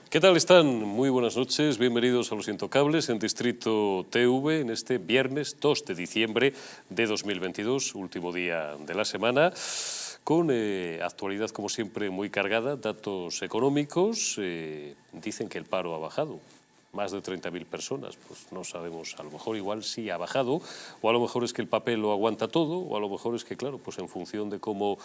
¿Qué tal están? Muy buenas noches, bienvenidos a Los Intocables en Distrito TV en este viernes 2 de diciembre de 2022, último día de la semana, con actualidad como siempre muy cargada, datos económicos, dicen que el paro ha bajado. Más de 30.000 personas, pues no sabemos, a lo mejor igual sí ha bajado, o a lo mejor es que el papel lo aguanta todo, o a lo mejor es que, claro, pues en función de cómo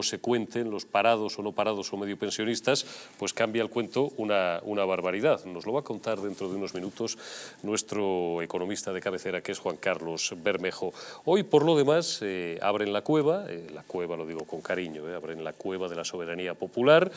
se cuenten los parados o no parados o medio pensionistas, pues cambia el cuento una barbaridad. Nos lo va a contar dentro de unos minutos nuestro economista de cabecera, que es Juan Carlos Bermejo. Hoy, por lo demás, abren la cueva lo digo con cariño, abren la cueva de la soberanía popular,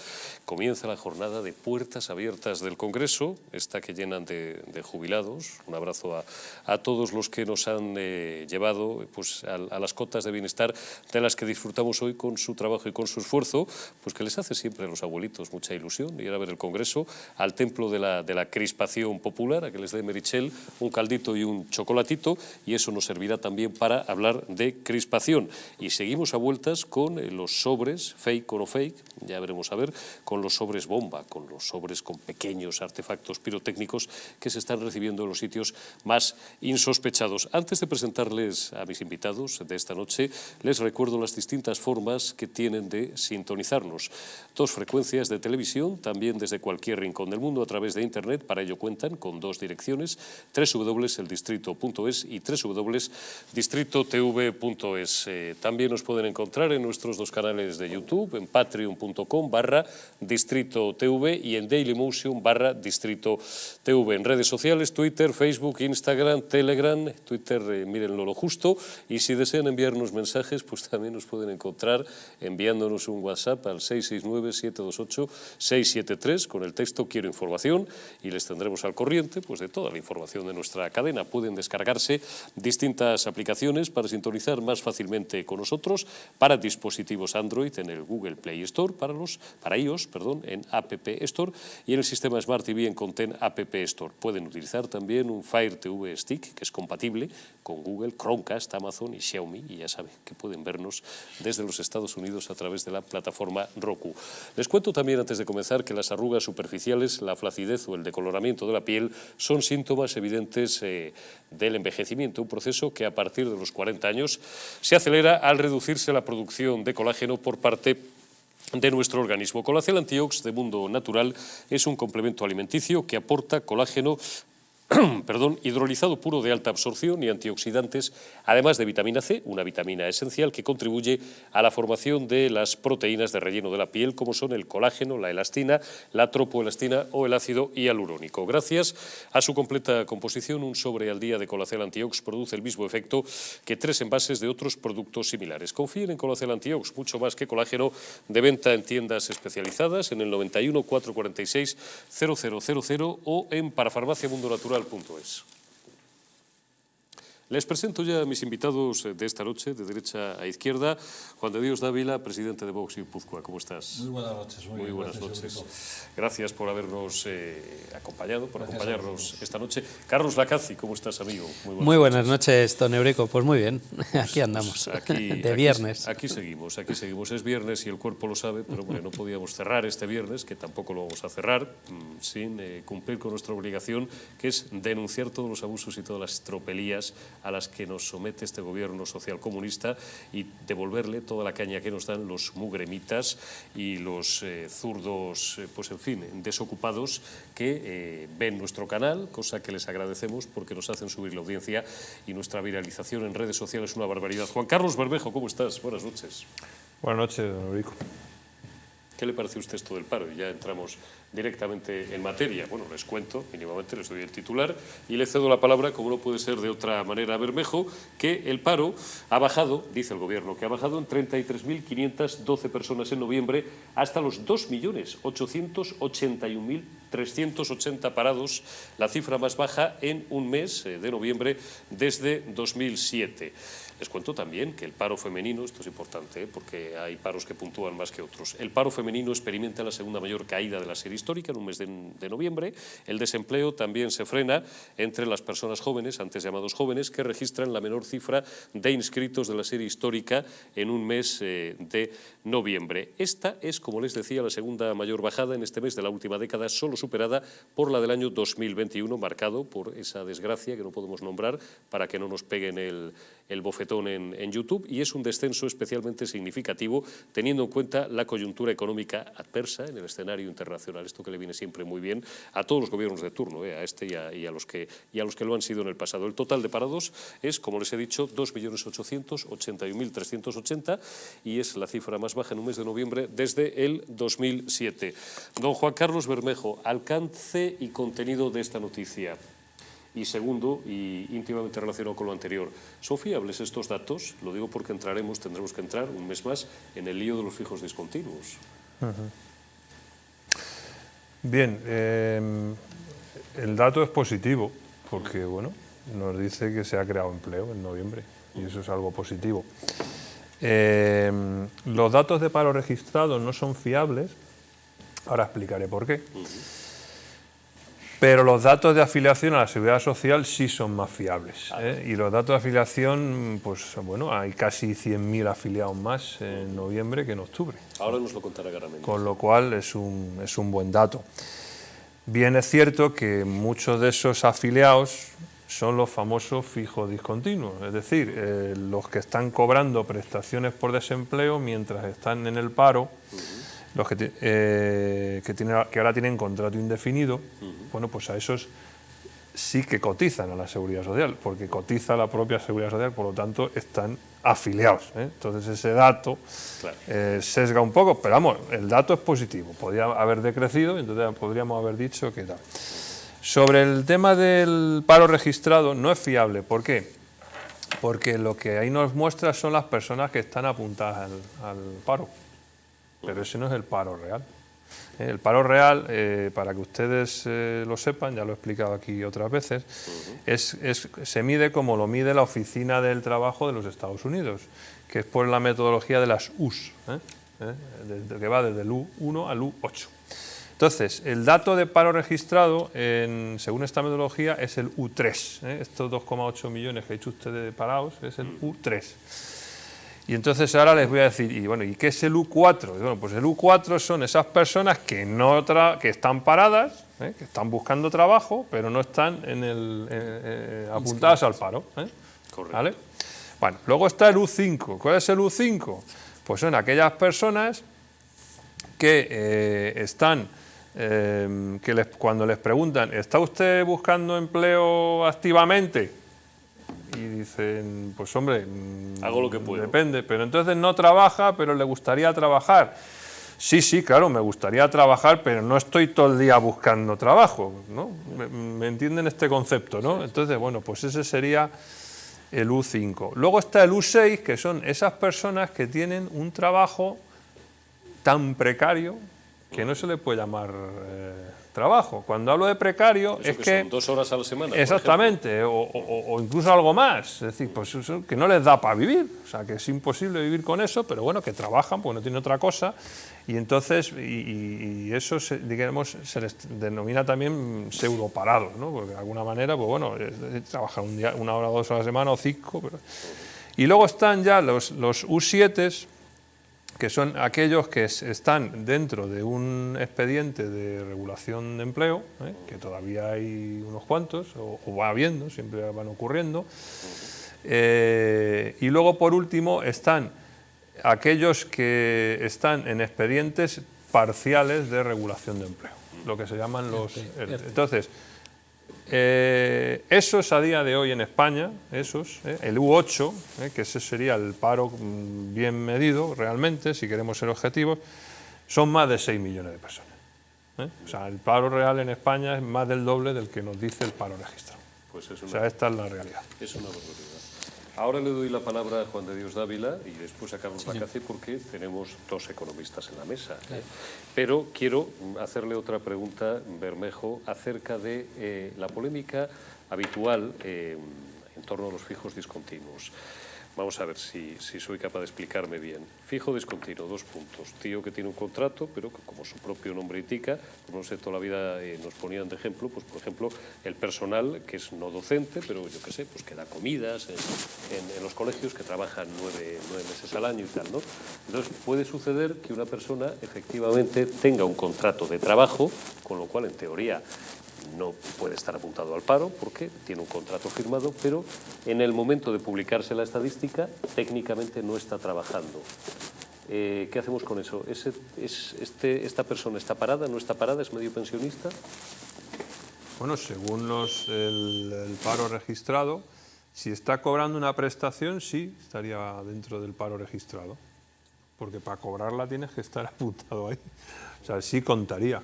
comienza la jornada de puertas abiertas del Congreso, esta que llenan de jubilados. Un abrazo a todos los que nos han llevado pues, a las cotas de bienestar de las que disfrutamos hoy con su trabajo y con su esfuerzo, pues que les hace siempre a los abuelitos mucha ilusión ir a ver el Congreso, al templo de la crispación popular, a que les dé Meritxell un caldito y un chocolatito, y eso nos servirá también para hablar de crispación. Y seguimos a vueltas con los sobres, fake o no fake, ya veremos a ver, con los sobres bomba, con los sobres con pequeños artefactos pirotécnicos que se están recibiendo en los sitios más insospechados. Antes de presentarles a mis invitados de esta noche, les recuerdo las distintas formas que tienen de sintonizarnos. 2 frecuencias de televisión, también desde cualquier rincón del mundo a través de Internet. Para ello cuentan con 2 direcciones, www.eldistrito.es y www.distritotv.es. También nos pueden encontrar en nuestros 2 canales de YouTube, en patreon.com/distritotv y en dailymotion/distritotv. En redes sociales, Twitter, Facebook, Instagram, Telegram. Twitter, mírenlo lo justo. Y si desean enviarnos mensajes, pues también nos pueden encontrar enviándonos un WhatsApp al 669-728-673 con el texto "Quiero información", y les tendremos al corriente pues, de toda la información de nuestra cadena. Pueden descargarse distintas aplicaciones para sintonizar más fácilmente con nosotros para dispositivos Android en el Google Play Store, para iOS, en App Store, y en el sistema Smart TV en Content App Store. Pueden utilizar también un Fire TV Stick, que es compatible con Google, Chromecast, Amazon y Xiaomi, y ya saben que pueden vernos desde los Estados Unidos a través de la plataforma Roku. Les cuento también, antes de comenzar, que las arrugas superficiales, la flacidez o el decoloramiento de la piel son síntomas evidentes del envejecimiento, un proceso que a partir de los 40 años se acelera al reducirse la producción de colágeno por parte de nuestro organismo. Colacel Antiox de Mundo Natural es un complemento alimenticio que aporta colágeno hidrolizado puro de alta absorción y antioxidantes, además de vitamina C, una vitamina esencial que contribuye a la formación de las proteínas de relleno de la piel, como son el colágeno, la elastina, la tropoelastina o el ácido hialurónico. Gracias a su completa composición, un sobre al día de Colacel Antiox produce el mismo efecto que 3 envases de otros productos similares. Confíen en Colacel Antiox, mucho más que colágeno, de venta en tiendas especializadas en el 91 446 0000 o en parafarmaciamundonatural.es. Les presento ya a mis invitados de esta noche, de derecha a izquierda. Juan de Dios Dávila, presidente de Vox Guipúzcoa. ¿Cómo estás? Muy buenas noches. Muy buenas noches. Gracias por habernos acompañado, por acompañarnos esta noche. Carlos Lacazi, ¿cómo estás, amigo? Muy buenas noches, don Eurico. Pues muy bien, aquí andamos, de viernes. Aquí seguimos. Es viernes y el cuerpo lo sabe, pero bueno, no podíamos cerrar este viernes, que tampoco lo vamos a cerrar, sin cumplir con nuestra obligación, que es denunciar todos los abusos y todas las tropelías a las que nos somete este gobierno social comunista y devolverle toda la caña que nos dan los mugremitas y los zurdos, pues en fin, desocupados que ven nuestro canal, cosa que les agradecemos porque nos hacen subir la audiencia y nuestra viralización en redes sociales es una barbaridad. Juan Carlos Bermejo, ¿cómo estás? Buenas noches. Buenas noches, don Eurico. ¿Qué le parece a usted esto del paro? Y ya entramos directamente en materia. Bueno, les cuento, mínimamente les doy el titular y le cedo la palabra, como no puede ser de otra manera, a Bermejo, que el paro ha bajado, dice el gobierno, que ha bajado en 33.512 personas en noviembre hasta los 2.881.380 parados, la cifra más baja en un mes de noviembre desde 2007. Les cuento también que el paro femenino, esto es importante porque hay paros que puntúan más que otros, el paro femenino experimenta la segunda mayor caída de la serie histórica en un mes de noviembre. El desempleo también se frena entre las personas jóvenes, antes llamados jóvenes, que registran la menor cifra de inscritos de la serie histórica en un mes de noviembre. Esta es, como les decía, la segunda mayor bajada en este mes de la última década, solo superada por la del año 2021, marcado por esa desgracia que no podemos nombrar para que no nos peguen el bofetón en YouTube, y es un descenso especialmente significativo teniendo en cuenta la coyuntura económica adversa en el escenario internacional. Esto que le viene siempre muy bien a todos los gobiernos de turno, a este y a los que lo han sido en el pasado. El total de parados es, como les he dicho, 2.881.380 y es la cifra más baja en un mes de noviembre desde el 2007. Don Juan Carlos Bermejo, alcance y contenido de esta noticia. Y segundo, y íntimamente relacionado con lo anterior, ¿son fiables estos datos? Lo digo porque tendremos que entrar un mes más en el lío de los fijos discontinuos. Bien, el dato es positivo porque, bueno, nos dice que se ha creado empleo en noviembre y eso es algo positivo. Los datos de paro registrado no son fiables, ahora explicaré por qué. Pero los datos de afiliación a la Seguridad Social sí son más fiables. Y los datos de afiliación, pues bueno, hay casi 100.000 afiliados más en noviembre que en octubre. Ahora nos lo contará Garamendi. Con lo cual es un buen dato. Bien es cierto que muchos de esos afiliados son los famosos fijos discontinuos, es decir, los que están cobrando prestaciones por desempleo mientras están en el paro. Los que ahora tienen contrato indefinido, bueno, pues a esos sí que cotizan a la Seguridad Social, porque cotiza la propia Seguridad Social, por lo tanto están afiliados. Entonces ese dato sesga un poco, pero vamos, el dato es positivo, podría haber decrecido, entonces podríamos haber dicho que tal. Sobre el tema del paro registrado no es fiable, ¿por qué? Porque lo que ahí nos muestra son las personas que están apuntadas al paro. Pero ese no es el paro real. El paro real, para que ustedes lo sepan, ya lo he explicado aquí otras veces, se mide como lo mide la Oficina del Trabajo de los Estados Unidos, que es por la metodología de las U's, que va desde el U1 al U8. Entonces, el dato de paro registrado, según esta metodología, es el U3. Estos 2,8 millones que ha dicho ustedes de parados es el U3. Y entonces ahora les voy a decir, ¿y qué es el U4? Bueno, pues el U4 son esas personas que están paradas, que están buscando trabajo, pero no están apuntadas al paro. Correcto. ¿Vale? Bueno, luego está el U5. ¿Cuál es el U5? Pues son aquellas personas que cuando les preguntan, ¿está usted buscando empleo activamente? Y dicen, pues hombre, hago lo que puedo. Depende, pero entonces no trabaja, pero le gustaría trabajar. Sí, claro, me gustaría trabajar, pero no estoy todo el día buscando trabajo, ¿no? ¿Me entienden este concepto, no? Entonces, bueno, pues ese sería el U5. Luego está el U6, que son esas personas que tienen un trabajo tan precario que no se le puede llamar trabajo. Cuando hablo de precario es que son 2 horas a la semana. Exactamente, o incluso algo más. Es decir, pues eso, que no les da para vivir. O sea, que es imposible vivir con eso, pero bueno, que trabajan porque no tienen otra cosa. Y entonces, y eso, digamos, se les denomina también pseudoparados, ¿no? Porque de alguna manera, pues bueno, trabajan una hora o 2 a la semana o 5. Pero... Y luego están ya los U7, que son aquellos que están dentro de un expediente de regulación de empleo, que todavía hay unos cuantos, o va habiendo, siempre van ocurriendo. Y luego, por último, están aquellos que están en expedientes parciales de regulación de empleo, lo que se llaman los... Entonces, esos a día de hoy en España, el U8, que ese sería el paro bien medido realmente, si queremos ser objetivos, son más de 6 millones de personas. O sea, el paro real en España es más del doble del que nos dice el paro registrado. Pues o sea, esta es la realidad. Es una barbaridad. Ahora le doy la palabra a Juan de Dios Dávila y después a Carlos Lacaze, porque tenemos 2 economistas en la mesa. Claro. Pero quiero hacerle otra pregunta, Bermejo, acerca de la polémica habitual en torno a los fijos discontinuos. Vamos a ver si soy capaz de explicarme bien. Fijo discontinuo, 2 puntos. Tío que tiene un contrato, pero que como su propio nombre indica, pues no sé, toda la vida nos ponían de ejemplo, pues por ejemplo, el personal que es no docente, pero yo qué sé, pues que da comidas en los colegios, que trabajan 9 meses al año y tal, ¿no? Entonces puede suceder que una persona efectivamente tenga un contrato de trabajo, con lo cual en teoría no puede estar apuntado al paro porque tiene un contrato firmado, pero en el momento de publicarse la estadística técnicamente no está trabajando. ¿Qué hacemos con eso? ¿Esta persona está parada, no está parada, es medio pensionista? Bueno, según el paro registrado, si está cobrando una prestación, sí, estaría dentro del paro registrado, porque para cobrarla tienes que estar apuntado ahí. O sea, sí contaría.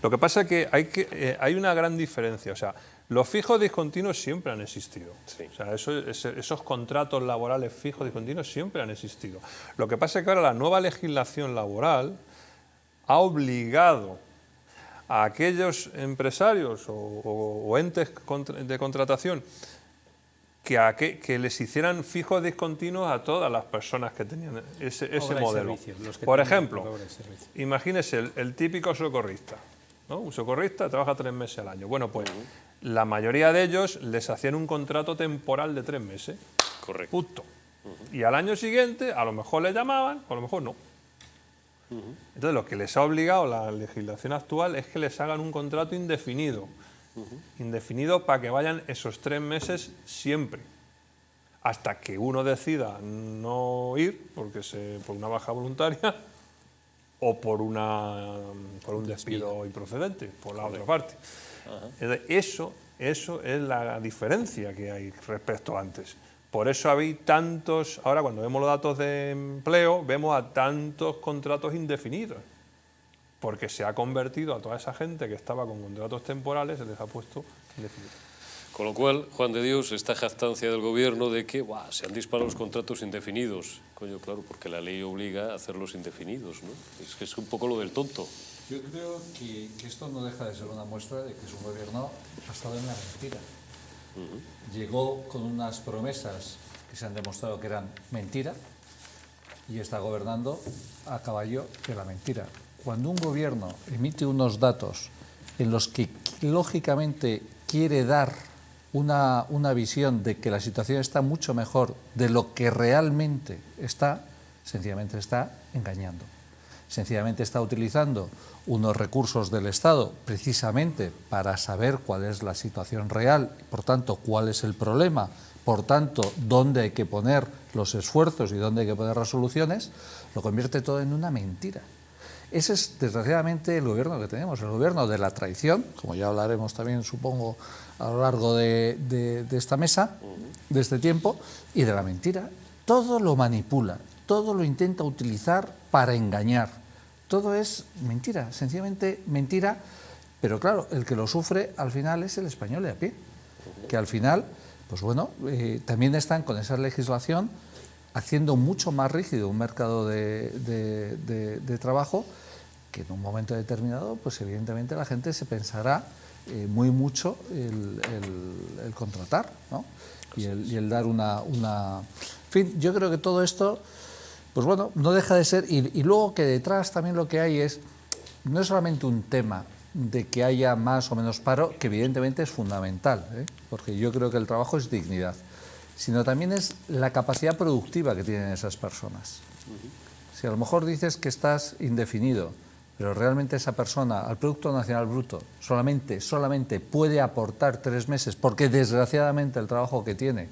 Lo que pasa es que hay una gran diferencia. O sea, los fijos discontinuos siempre han existido. Sí. O sea, esos contratos laborales fijos discontinuos siempre han existido. Lo que pasa es que ahora la nueva legislación laboral ha obligado a aquellos empresarios o entes de contratación que les hicieran fijos discontinuos a todas las personas que tenían ese modelo. Por ejemplo, imagínese el típico socorrista, ¿no? Un socorrista trabaja 3 meses al año. Bueno, pues la mayoría de ellos les hacían un contrato temporal de 3 meses. Correcto. Justo. Y al año siguiente a lo mejor les llamaban, o a lo mejor no. Entonces lo que les ha obligado la legislación actual es que les hagan un contrato indefinido. Indefinido para que vayan esos 3 meses siempre, hasta que uno decida no ir por una baja voluntaria o por un despido improcedente, por la otra parte. Eso es la diferencia que hay respecto a antes. Por eso había tantos, ahora cuando vemos los datos de empleo, vemos a tantos contratos indefinidos. Porque se ha convertido a toda esa gente que estaba con contratos temporales, se les ha puesto indefinido. Con lo cual, Juan de Dios, esta jactancia del gobierno de que se han disparado los contratos indefinidos. Coño, claro, porque la ley obliga a hacerlos indefinidos, ¿no? Es que es un poco lo del tonto. Yo creo que esto no deja de ser una muestra de que es un gobierno basado en la mentira. Llegó con unas promesas que se han demostrado que eran mentira y está gobernando a caballo de la mentira. Cuando un gobierno emite unos datos en los que lógicamente quiere dar una visión de que la situación está mucho mejor de lo que realmente está, sencillamente está engañando. Sencillamente está utilizando unos recursos del Estado precisamente para saber cuál es la situación real, por tanto, cuál es el problema, por tanto, dónde hay que poner los esfuerzos y dónde hay que poner las soluciones, lo convierte todo en una mentira. Ese es, desgraciadamente, el gobierno que tenemos, el gobierno de la traición, como ya hablaremos también, supongo, a lo largo de esta mesa, de este tiempo, y de la mentira. Todo lo manipula, todo lo intenta utilizar para engañar. Todo es mentira, sencillamente mentira, pero claro, el que lo sufre al final es el español de a pie, que al final, pues bueno, también están con esa legislación haciendo mucho más rígido un mercado de trabajo que en un momento determinado, pues evidentemente la gente se pensará muy mucho el contratar, ¿no? Y el dar una... En fin, yo creo que todo esto, pues bueno, no deja de ser... Y luego que detrás también lo que hay es, no es solamente un tema de que haya más o menos paro, que evidentemente es fundamental, porque yo creo que el trabajo es dignidad, sino también es la capacidad productiva que tienen esas personas. Si a lo mejor dices que estás indefinido, pero realmente esa persona al Producto Nacional Bruto solamente puede aportar 3 meses, porque desgraciadamente el trabajo que tiene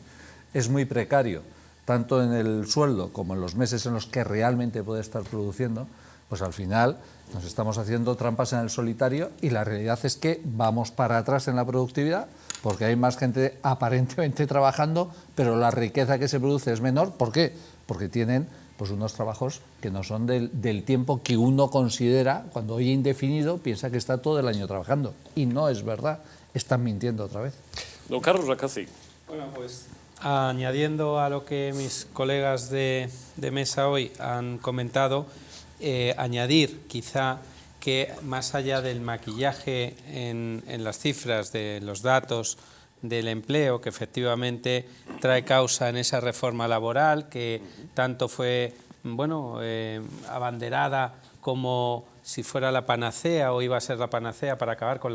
es muy precario, tanto en el sueldo como en los meses en los que realmente puede estar produciendo, pues al final nos estamos haciendo trampas en el solitario y la realidad es que vamos para atrás en la productividad porque hay más gente aparentemente trabajando, pero la riqueza que se produce es menor. ¿Por qué? Porque tienen pues unos trabajos que no son del tiempo que uno considera, cuando oye indefinido, piensa que está todo el año trabajando. Y no es verdad, están mintiendo otra vez. Don Carlos Lacaci. Bueno, pues añadiendo a lo que mis colegas de mesa hoy han comentado, añadir quizá que más allá del maquillaje en las cifras de los datos del empleo, que efectivamente trae causa en esa reforma laboral que tanto fue abanderada como si fuera la panacea o iba a ser la panacea para acabar con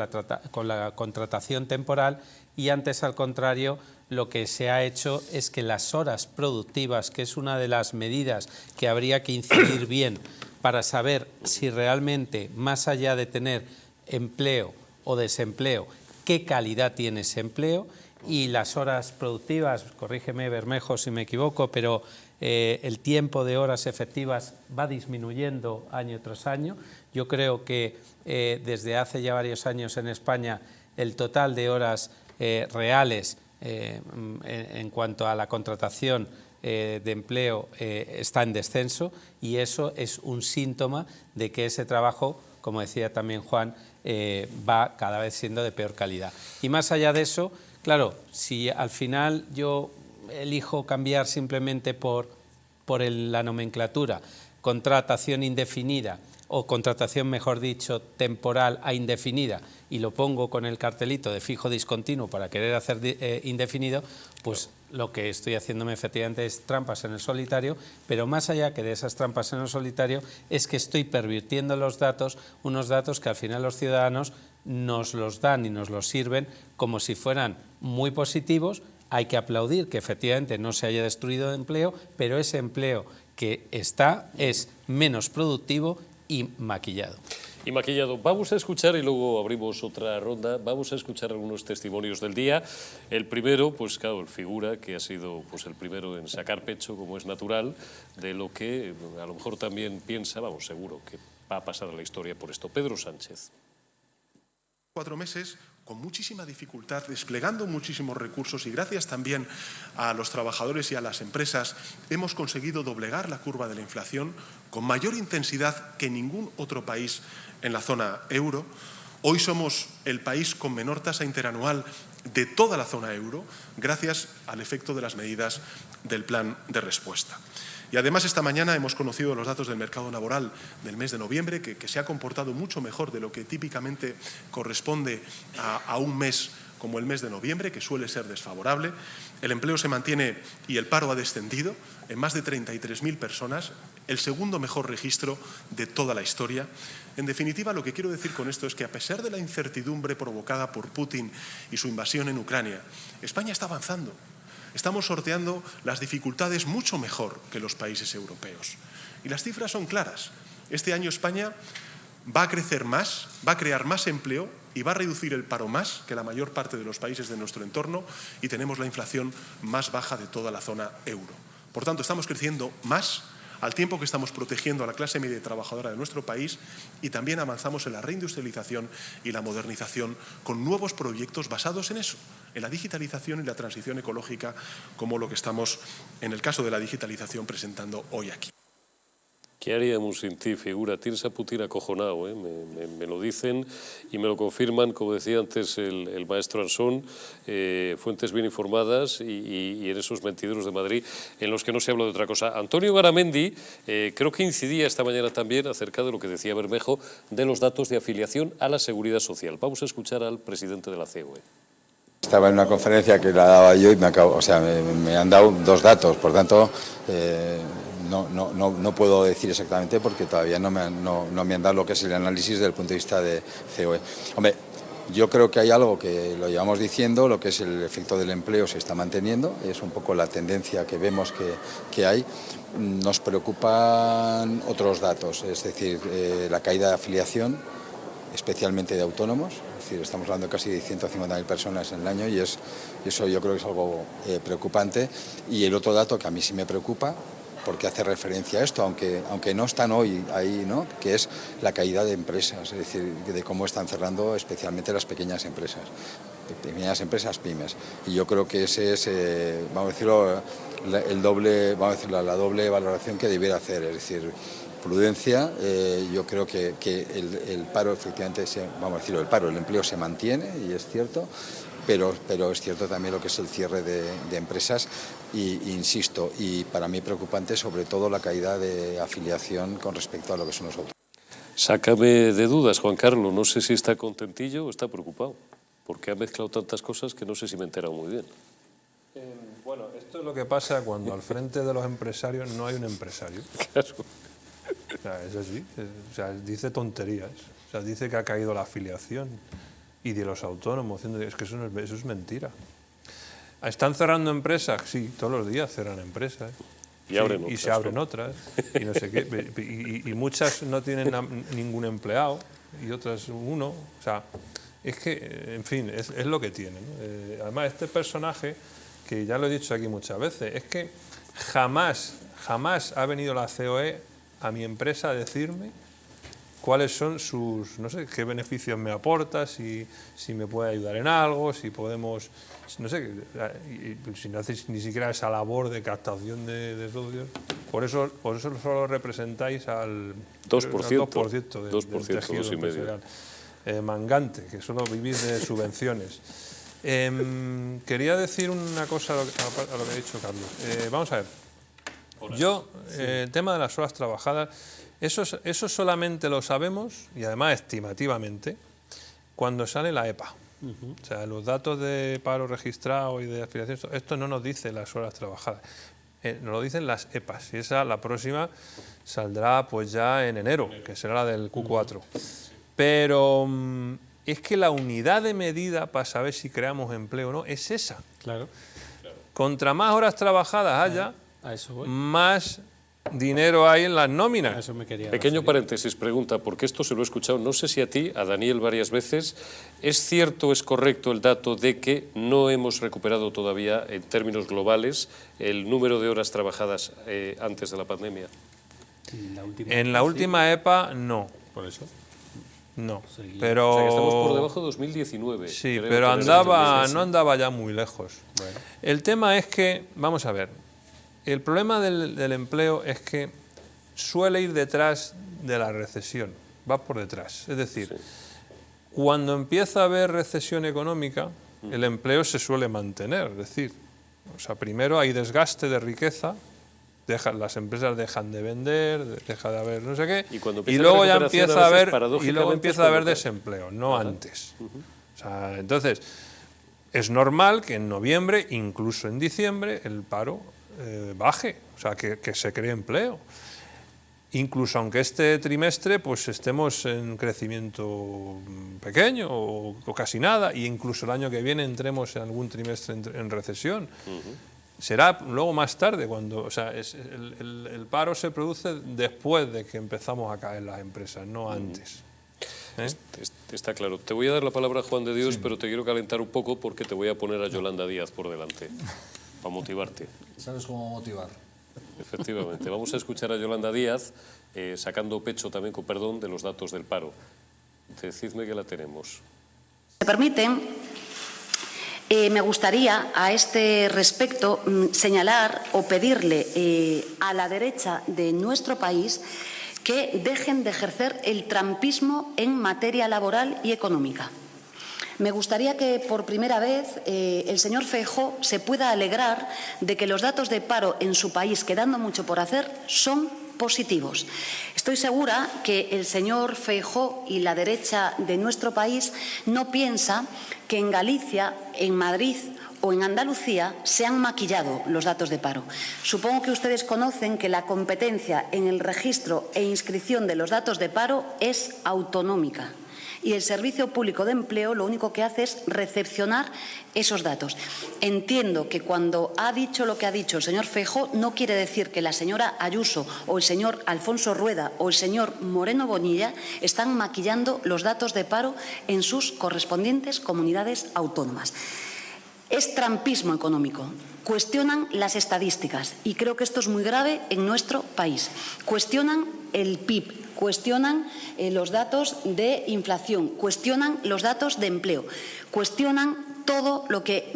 la contratación temporal, y antes, al contrario, lo que se ha hecho es que las horas productivas, que es una de las medidas que habría que incidir bien para saber si realmente, más allá de tener empleo o desempleo, qué calidad tiene ese empleo, y las horas productivas, corrígeme Bermejo si me equivoco, pero el tiempo de horas efectivas va disminuyendo año tras año. Yo creo que desde hace ya varios años en España el total de horas reales en cuanto a la contratación de empleo está en descenso, y eso es un síntoma de que ese trabajo, como decía también Juan, va cada vez siendo de peor calidad. Y más allá de eso, claro, si al final yo elijo cambiar simplemente por la nomenclatura contratación indefinida o contratación, mejor dicho, temporal a indefinida, y lo pongo con el cartelito de fijo discontinuo para querer hacer indefinido, pues lo que estoy haciéndome efectivamente es trampas en el solitario, pero más allá que de esas trampas en el solitario es que estoy pervirtiendo los datos, unos datos que al final los ciudadanos nos los dan y nos los sirven como si fueran muy positivos. Hay que aplaudir que efectivamente no se haya destruido empleo, pero ese empleo que está es menos productivo y maquillado. Y maquillado. Vamos a escuchar, y luego abrimos otra ronda, vamos a escuchar algunos testimonios del día. El primero, pues claro, el figura que ha sido pues el primero en sacar pecho, como es natural, de lo que a lo mejor también piensa, vamos, seguro que va a pasar a la historia por esto. Pedro Sánchez. 4 meses con muchísima dificultad, desplegando muchísimos recursos, y gracias también a los trabajadores y a las empresas hemos conseguido doblegar la curva de la inflación con mayor intensidad que ningún otro país en la zona euro. Hoy somos el país con menor tasa interanual de toda la zona euro, gracias al efecto de las medidas del plan de respuesta. Y además esta mañana hemos conocido los datos del mercado laboral del mes de noviembre, que se ha comportado mucho mejor de lo que típicamente corresponde a un mes como el mes de noviembre, que suele ser desfavorable. El empleo se mantiene y el paro ha descendido en más de 33.000 personas, el segundo mejor registro de toda la historia. En definitiva, lo que quiero decir con esto es que, a pesar de la incertidumbre provocada por Putin y su invasión en Ucrania, España está avanzando. Estamos sorteando las dificultades mucho mejor que los países europeos. Y las cifras son claras. Este año España va a crecer más, va a crear más empleo y va a reducir el paro más que la mayor parte de los países de nuestro entorno, y tenemos la inflación más baja de toda la zona euro. Por tanto, estamos creciendo más al tiempo que estamos protegiendo a la clase media y trabajadora de nuestro país, y también avanzamos en la reindustrialización y la modernización con nuevos proyectos basados en eso, en la digitalización y la transición ecológica, como lo que estamos, en el caso de la digitalización, presentando hoy aquí. ¿Qué haríamos sin ti, figura? Tienes a Putin acojonado, ¿eh? Me lo dicen y me lo confirman, como decía antes el maestro Ansón, fuentes bien informadas y en esos mentideros de Madrid en los que no se habla de otra cosa. Antonio Garamendi creo que incidía esta mañana también acerca de lo que decía Bermejo de los datos de afiliación a la Seguridad Social. Vamos a escuchar al presidente de la COE. Estaba en una conferencia que la daba yo y me han dado 2 datos, por tanto no puedo decir exactamente porque todavía no me han dado lo que es el análisis desde el punto de vista de COE. Hombre, yo creo que hay algo que lo llevamos diciendo, lo que es el efecto del empleo se está manteniendo, es un poco la tendencia que vemos que hay. Nos preocupan otros datos, es decir, la caída de afiliación, especialmente de autónomos, es decir, estamos hablando de casi de 150.000 personas en el año, y eso yo creo que es algo preocupante. Y el otro dato que a mí sí me preocupa, porque hace referencia a esto, aunque no están hoy ahí, ¿no?, que es la caída de empresas, es decir, de cómo están cerrando especialmente las pequeñas empresas pymes. Y yo creo que ese es, vamos a decirlo, la doble valoración que debiera hacer, es decir, prudencia. Yo creo que el paro efectivamente, el empleo se mantiene, y es cierto, pero es cierto también lo que es el cierre de empresas, y insisto, y para mí preocupante sobre todo la caída de afiliación con respecto a lo que son los autónomos. Sácame de dudas, Juan Carlos, no sé si está contentillo o está preocupado porque ha mezclado tantas cosas que no sé si me he enterado muy bien. Bueno, esto es lo que pasa cuando al frente de los empresarios no hay un empresario. Claro. O sea, es así. O sea, dice tonterías. O sea, dice que ha caído la afiliación y de los autónomos. Es que eso es mentira. ¿Están cerrando empresas? Sí, todos los días cerran empresas. Y, abren y se abren otras. Y no sé qué. Y muchas no tienen ningún empleado y otras uno. O sea, es que, en fin, es lo que tienen, ¿no? Además, este personaje, que ya lo he dicho aquí muchas veces, es que jamás ha venido la COE a mi empresa a decirme cuáles son sus, no sé, qué beneficios me aporta, si me puede ayudar en algo, si podemos, no sé, si no hacéis ni siquiera esa labor de captación de socios. Por eso solo representáis al 2% del tejido empresarial. Mangante, que solo vivís de subvenciones. Quería decir una cosa a lo que ha dicho Carlos. Vamos a ver. Yo, el tema de las horas trabajadas, eso solamente lo sabemos, y además estimativamente, cuando sale la EPA. O sea, los datos de paro registrado y de afiliación, esto no nos dice las horas trabajadas, nos lo dicen las EPAs, y esa, la próxima, saldrá pues ya en enero, que será la del Q4. Pero es que la unidad de medida para saber si creamos empleo o no es esa. Claro. Contra más horas trabajadas haya, a eso voy. más dinero hay en las nóminas. A eso me quería Pequeño referir. paréntesis, pregunta, porque esto se lo he escuchado, no sé si a ti, a Daniel varias veces, ¿es cierto, es correcto el dato de que no hemos recuperado todavía, en términos globales, el número de horas trabajadas antes de la pandemia? En la última EPA, no. Por eso. No, Seguía. pero... O sea, que estamos por debajo de 2019. Sí, creo, pero que no andaba ya muy lejos. Bueno. El tema es que, vamos a ver, el problema del empleo es que suele ir detrás de la recesión, va por detrás. Es decir, cuando empieza a haber recesión económica, el empleo se suele mantener. Es decir, o sea, primero hay desgaste de riqueza, las empresas dejan de vender, deja de haber no sé qué, y luego ya empieza a haber desempleo, no antes. O sea, entonces, es normal que en noviembre, incluso en diciembre, el paro baje, o sea, que se cree empleo. Incluso aunque este trimestre pues estemos en crecimiento pequeño o casi nada, y incluso el año que viene entremos en algún trimestre en recesión. Será luego más tarde, cuando, o sea, el paro se produce después de que empezamos a caer las empresas, no antes. Está claro. Te voy a dar la palabra a Juan de Dios, pero te quiero calentar un poco porque te voy a poner a Yolanda Díaz por delante, para motivarte. ¿Sabes cómo motivar? Efectivamente. Vamos a escuchar a Yolanda Díaz, sacando pecho también, con perdón, de los datos del paro. Decidme que la tenemos. ¿Me permiten? Me gustaría a este respecto señalar o pedirle a la derecha de nuestro país que dejen de ejercer el trampismo en materia laboral y económica. Me gustaría que por primera vez el señor Feijóo se pueda alegrar de que los datos de paro en su país, quedando mucho por hacer, son positivos. Estoy segura que el señor Feijóo y la derecha de nuestro país no piensa que en Galicia, en Madrid o en Andalucía se han maquillado los datos de paro. Supongo que ustedes conocen que la competencia en el registro e inscripción de los datos de paro es autonómica. Y el Servicio Público de Empleo lo único que hace es recepcionar esos datos. Entiendo que cuando ha dicho lo que ha dicho el señor Feijóo no quiere decir que la señora Ayuso o el señor Alfonso Rueda o el señor Moreno Bonilla están maquillando los datos de paro en sus correspondientes comunidades autónomas. Es trampismo económico. Cuestionan las estadísticas y creo que esto es muy grave en nuestro país. Cuestionan el PIB. Cuestionan los datos de inflación, cuestionan los datos de empleo, cuestionan todo lo que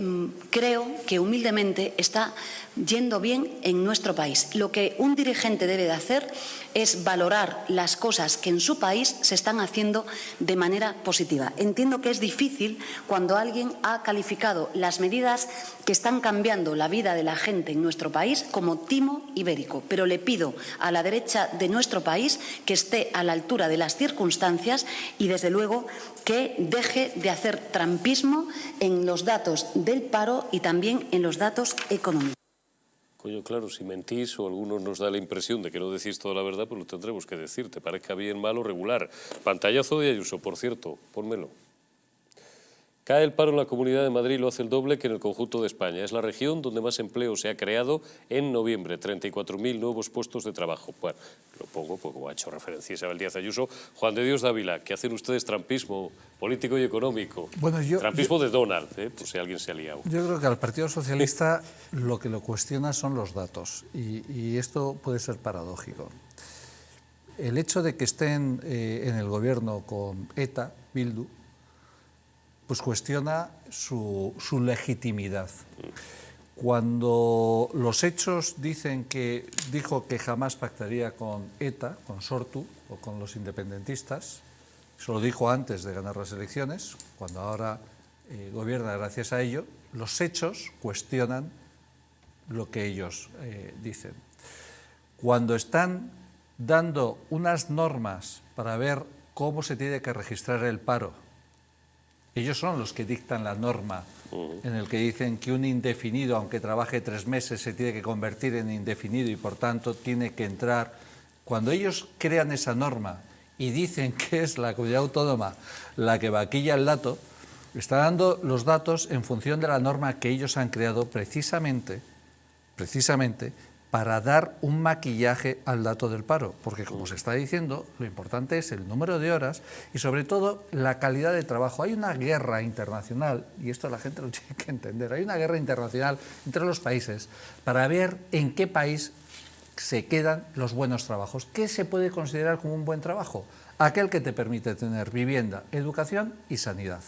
creo que humildemente está yendo bien en nuestro país. Lo que un dirigente debe de hacer es valorar las cosas que en su país se están haciendo de manera positiva. Entiendo que es difícil cuando alguien ha calificado las medidas que están cambiando la vida de la gente en nuestro país como timo ibérico, pero le pido a la derecha de nuestro país que esté a la altura de las circunstancias y, desde luego, que deje de hacer trampismo en los datos del paro y también en los datos económicos. Coño, claro, si mentís o algunos nos da la impresión de que no decís toda la verdad, pues lo tendremos que decir, te parezca bien, mal o regular. Pantallazo de Ayuso, por cierto, pónmelo. Cae el paro en la Comunidad de Madrid, lo hace el doble que en el conjunto de España. Es la región donde más empleo se ha creado en noviembre, 34.000 nuevos puestos de trabajo. Bueno, lo pongo porque ha hecho referencia Isabel Díaz Ayuso. Juan de Dios Dávila, ¿qué hacen ustedes? Trampismo político y económico. Bueno, trampismo de Donald, por si alguien se ha liado. Yo creo que al Partido Socialista lo que lo cuestiona son los datos y esto puede ser paradójico. El hecho de que estén en el gobierno con ETA, Bildu, pues cuestiona su legitimidad. Cuando los hechos dijo que jamás pactaría con ETA, con Sortu o con los independentistas, eso lo dijo antes de ganar las elecciones, cuando ahora gobierna gracias a ello, los hechos cuestionan lo que ellos dicen. Cuando están dando unas normas para ver cómo se tiene que registrar el paro, ellos son los que dictan la norma en el que dicen que un indefinido, aunque trabaje 3 meses, se tiene que convertir en indefinido y por tanto tiene que entrar. Cuando ellos crean esa norma y dicen que es la comunidad autónoma la que vaquilla el dato, está dando los datos en función de la norma que ellos han creado precisamente para dar un maquillaje al dato del paro, porque como se está diciendo, lo importante es el número de horas y sobre todo la calidad de trabajo. Hay una guerra internacional, y esto la gente lo tiene que entender, hay una guerra internacional entre los países para ver en qué país se quedan los buenos trabajos. ¿Qué se puede considerar como un buen trabajo? Aquel que te permite tener vivienda, educación y sanidad.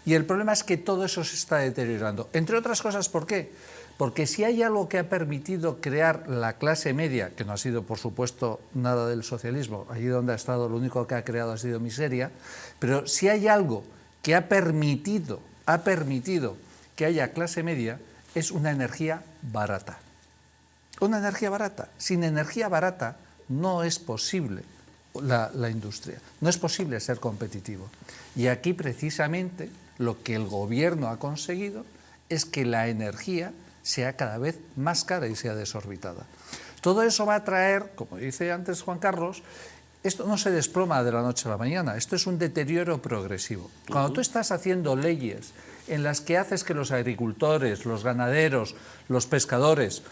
Y el problema es que todo eso se está deteriorando. Entre otras cosas, ¿por qué? Porque si hay algo que ha permitido crear la clase media, que no ha sido, por supuesto, nada del socialismo, allí donde ha estado lo único que ha creado ha sido miseria, pero si hay algo que ha permitido que haya clase media, es una energía barata. Una energía barata. Sin energía barata no es posible la industria, no es posible ser competitivo. Y aquí precisamente lo que el gobierno ha conseguido es que la energía sea cada vez más cara y sea desorbitada. Todo eso va a traer, como dice antes Juan Carlos, esto no se desploma de la noche a la mañana, esto es un deterioro progresivo. Cuando tú estás haciendo leyes en las que haces que los agricultores, los ganaderos, los pescadores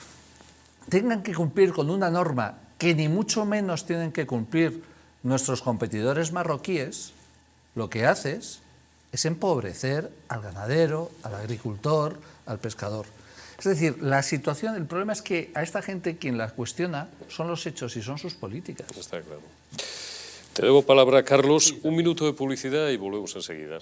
tengan que cumplir con una norma que ni mucho menos tienen que cumplir nuestros competidores marroquíes, lo que haces es empobrecer al ganadero, al agricultor, al pescador. Es decir, la situación, el problema es que a esta gente quien la cuestiona son los hechos y son sus políticas. Está claro. Te debo palabra, Carlos. Un minuto de publicidad y volvemos enseguida.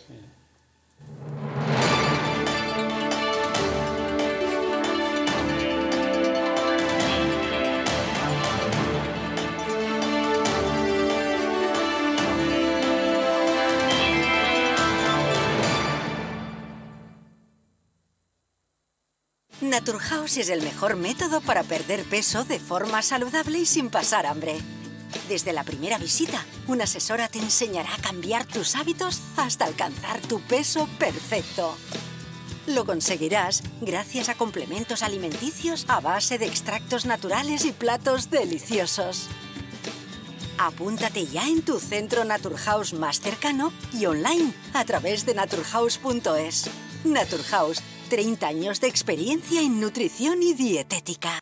Naturhaus es el mejor método para perder peso de forma saludable y sin pasar hambre. Desde la primera visita, una asesora te enseñará a cambiar tus hábitos hasta alcanzar tu peso perfecto. Lo conseguirás gracias a complementos alimenticios a base de extractos naturales y platos deliciosos. Apúntate ya en tu centro Naturhaus más cercano y online a través de naturhaus.es. Naturhaus, 30 años de experiencia en nutrición y dietética.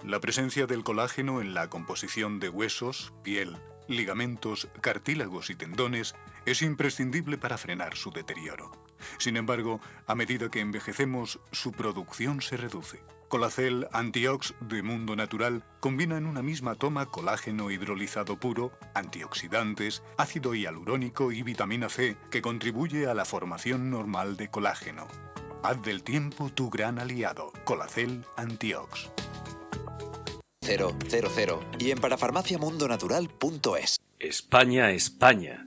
La presencia del colágeno en la composición de huesos, piel, ligamentos, cartílagos y tendones es imprescindible para frenar su deterioro. Sin embargo, a medida que envejecemos, su producción se reduce. Colacel Antiox de Mundo Natural combina en una misma toma colágeno hidrolizado puro, antioxidantes, ácido hialurónico y vitamina C que contribuye a la formación normal de colágeno. Haz del tiempo tu gran aliado. Colacel Antiox. 000 y en parafarmaciamundonatural.es. España, España,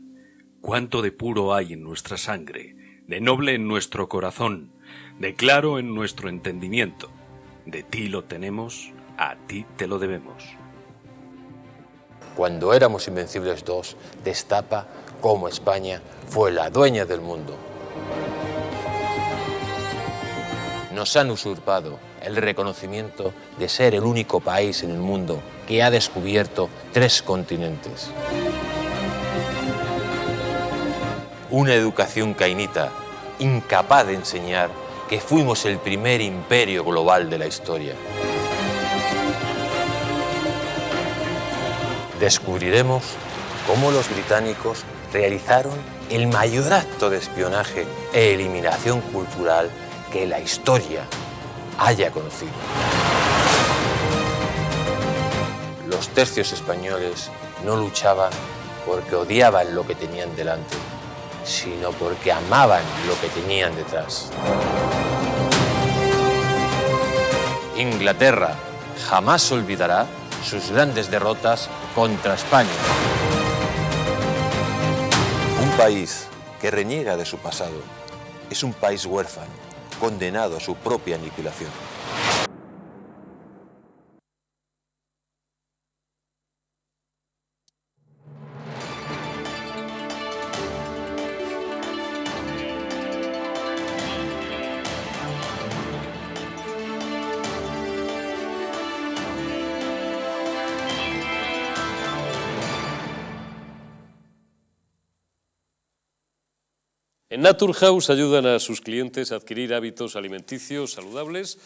cuánto de puro hay en nuestra sangre, de noble en nuestro corazón, de claro en nuestro entendimiento. De ti lo tenemos, a ti te lo debemos. Cuando éramos Invencibles 2, destapa cómo España fue la dueña del mundo. Nos han usurpado el reconocimiento de ser el único país en el mundo que ha descubierto 3 continentes. Una educación cainita, incapaz de enseñar que fuimos el primer imperio global de la historia. Descubriremos cómo los británicos realizaron el mayor acto de espionaje e eliminación cultural que la historia haya conocido. Los tercios españoles no luchaban porque odiaban lo que tenían delante, sino porque amaban lo que tenían detrás. Inglaterra jamás olvidará sus grandes derrotas contra España. Un país que reniega de su pasado es un país huérfano, condenado a su propia aniquilación. En Naturhaus ayudan a sus clientes a adquirir hábitos alimenticios saludables,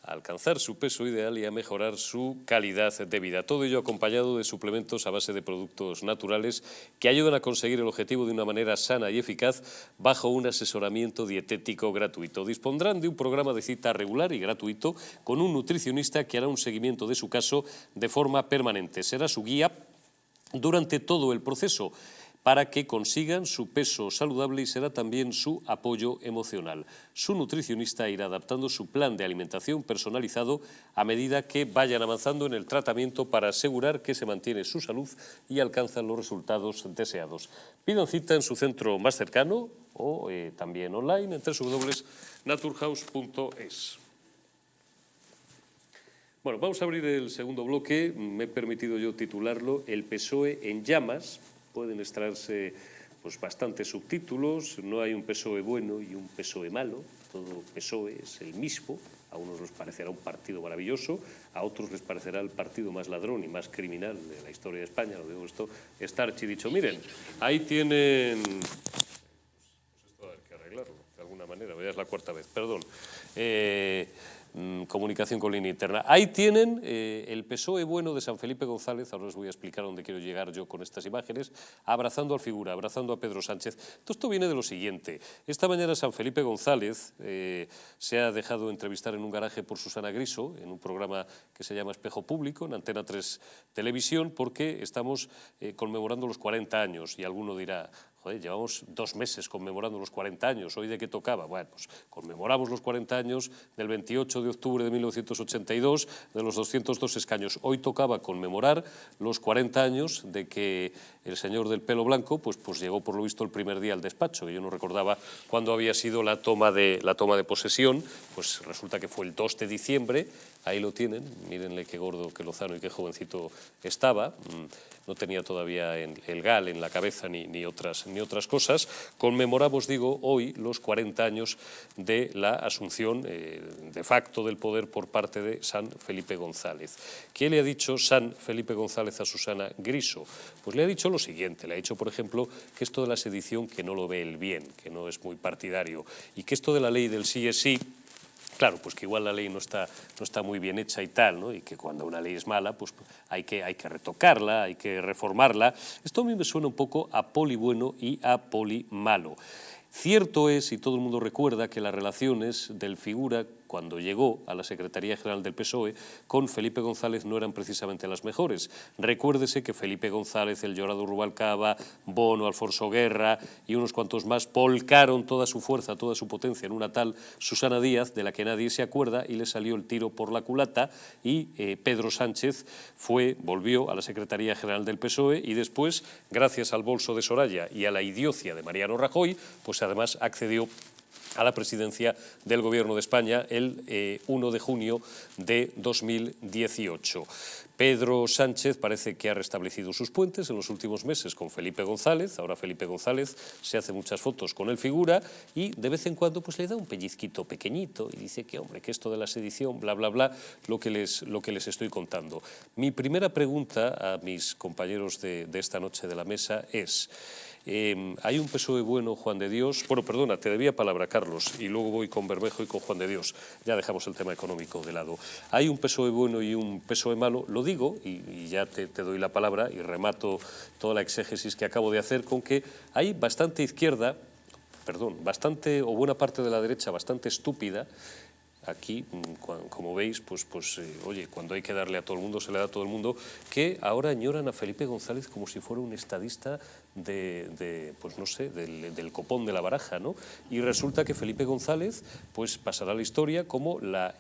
a alcanzar su peso ideal y a mejorar su calidad de vida. Todo ello acompañado de suplementos a base de productos naturales que ayudan a conseguir el objetivo de una manera sana y eficaz bajo un asesoramiento dietético gratuito. Dispondrán de un programa de cita regular y gratuito con un nutricionista que hará un seguimiento de su caso de forma permanente. Será su guía durante todo el proceso para que consigan su peso saludable y será también su apoyo emocional. Su nutricionista irá adaptando su plan de alimentación personalizado a medida que vayan avanzando en el tratamiento para asegurar que se mantiene su salud y alcanzan los resultados deseados. Pidan cita en su centro más cercano o también online en www.naturhaus.es. Bueno, vamos a abrir el segundo bloque. Me he permitido yo titularlo El PSOE en llamas. Pueden extraerse pues, bastantes subtítulos. No hay un PSOE bueno y un PSOE malo. Todo PSOE es el mismo. A unos les parecerá un partido maravilloso, a otros les parecerá el partido más ladrón y más criminal de la historia de España. Lo digo esto, está archidicho. Miren, ahí tienen... Pues esto hay que arreglarlo de alguna manera. Ya es la 4ª vez, perdón. Comunicación con línea interna. Ahí tienen el PSOE bueno de San Felipe González, ahora os voy a explicar dónde quiero llegar yo con estas imágenes, abrazando al figura, abrazando a Pedro Sánchez. Todo esto viene de lo siguiente. Esta mañana San Felipe González se ha dejado entrevistar en un garaje por Susana Griso, en un programa que se llama Espejo Público, en Antena 3 Televisión, porque estamos conmemorando los 40 años y alguno dirá... Joder, llevamos 2 meses conmemorando los 40 años, ¿hoy de qué tocaba? Bueno, pues conmemoramos los 40 años del 28 de octubre de 1982, de los 202 escaños. Hoy tocaba conmemorar los 40 años de que el señor del pelo blanco pues llegó por lo visto el primer día al despacho, que yo no recordaba cuándo había sido la toma de posesión, pues resulta que fue el 2 de diciembre, ahí lo tienen, mírenle qué gordo, qué lozano y qué jovencito estaba, no tenía todavía el GAL en la cabeza ni otras cosas. Conmemoramos, digo, hoy los 40 años de la asunción de facto del poder por parte de San Felipe González. ¿Qué le ha dicho San Felipe González a Susana Griso? Pues le ha dicho lo siguiente, le ha dicho, por ejemplo, que esto de la sedición que no lo ve él bien, que no es muy partidario, y que esto de la ley del sí es sí, claro, pues que igual la ley no está muy bien hecha y tal, ¿no? Y que cuando una ley es mala, pues hay que retocarla, hay que reformarla. Esto a mí me suena un poco a poli bueno y a poli malo. Cierto es, y todo el mundo recuerda, que las relaciones del figura, cuando llegó a la Secretaría General del PSOE, con Felipe González no eran precisamente las mejores. Recuérdese que Felipe González, el Llorado Rubalcaba, Bono, Alfonso Guerra y unos cuantos más volcaron toda su fuerza, toda su potencia en una tal Susana Díaz, de la que nadie se acuerda, y le salió el tiro por la culata, y Pedro Sánchez volvió a la Secretaría General del PSOE y después, gracias al bolso de Soraya y a la idiocia de Mariano Rajoy, pues además accedió a la presidencia del Gobierno de España el 1 de junio de 2018. Pedro Sánchez parece que ha restablecido sus puentes en los últimos meses con Felipe González. Ahora Felipe González se hace muchas fotos con el figura y de vez en cuando pues le da un pellizquito pequeñito y dice que, hombre, que esto de la sedición, bla, bla, bla, lo que les estoy contando. Mi primera pregunta a mis compañeros de esta noche de la mesa es: ¿hay un PSOE bueno, Juan de Dios? Bueno, perdona, te debía palabra, Carlos, y luego voy con Bermejo y con Juan de Dios. Ya dejamos el tema económico de lado. ¿Hay un PSOE bueno y un PSOE malo? Lo digo, y ya te doy la palabra y remato toda la exégesis que acabo de hacer con que hay bastante izquierda, bastante o buena parte de la derecha bastante estúpida. Aquí, como veis, oye, cuando hay que darle a todo el mundo, se le da a todo el mundo, que ahora añoran a Felipe González como si fuera un estadista pues no sé, del copón de la baraja, ¿no? Y resulta que Felipe González pues pasará a la historia como la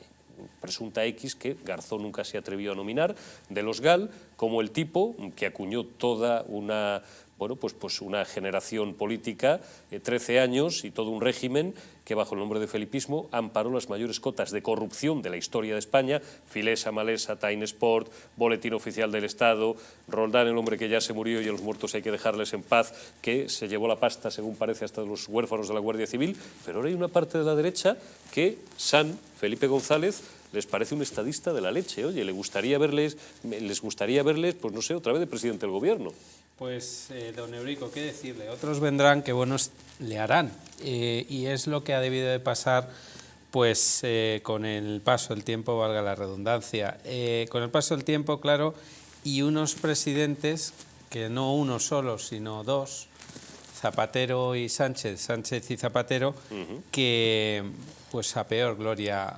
presunta X que Garzón nunca se atrevió a nominar, de los GAL, como el tipo que acuñó toda una una generación política, 13 años y todo un régimen que bajo el nombre de felipismo amparó las mayores cotas de corrupción de la historia de España: Filesa, Malesa, Time Sport, Boletín Oficial del Estado, Roldán, el hombre que ya se murió y a los muertos hay que dejarles en paz, que se llevó la pasta, según parece, hasta los huérfanos de la Guardia Civil. Pero ahora hay una parte de la derecha que Felipe González les parece un estadista de la leche. Oye, les gustaría verles, pues no sé, otra vez de presidente del gobierno. Pues, don Eurico, ¿qué decirle? Otros vendrán que buenos le harán. Y es lo que ha debido de pasar pues con el paso del tiempo, valga la redundancia. Con el paso del tiempo, claro, y unos presidentes, que no uno solo, sino dos, Zapatero y Sánchez, Sánchez y Zapatero, que pues a peor gloria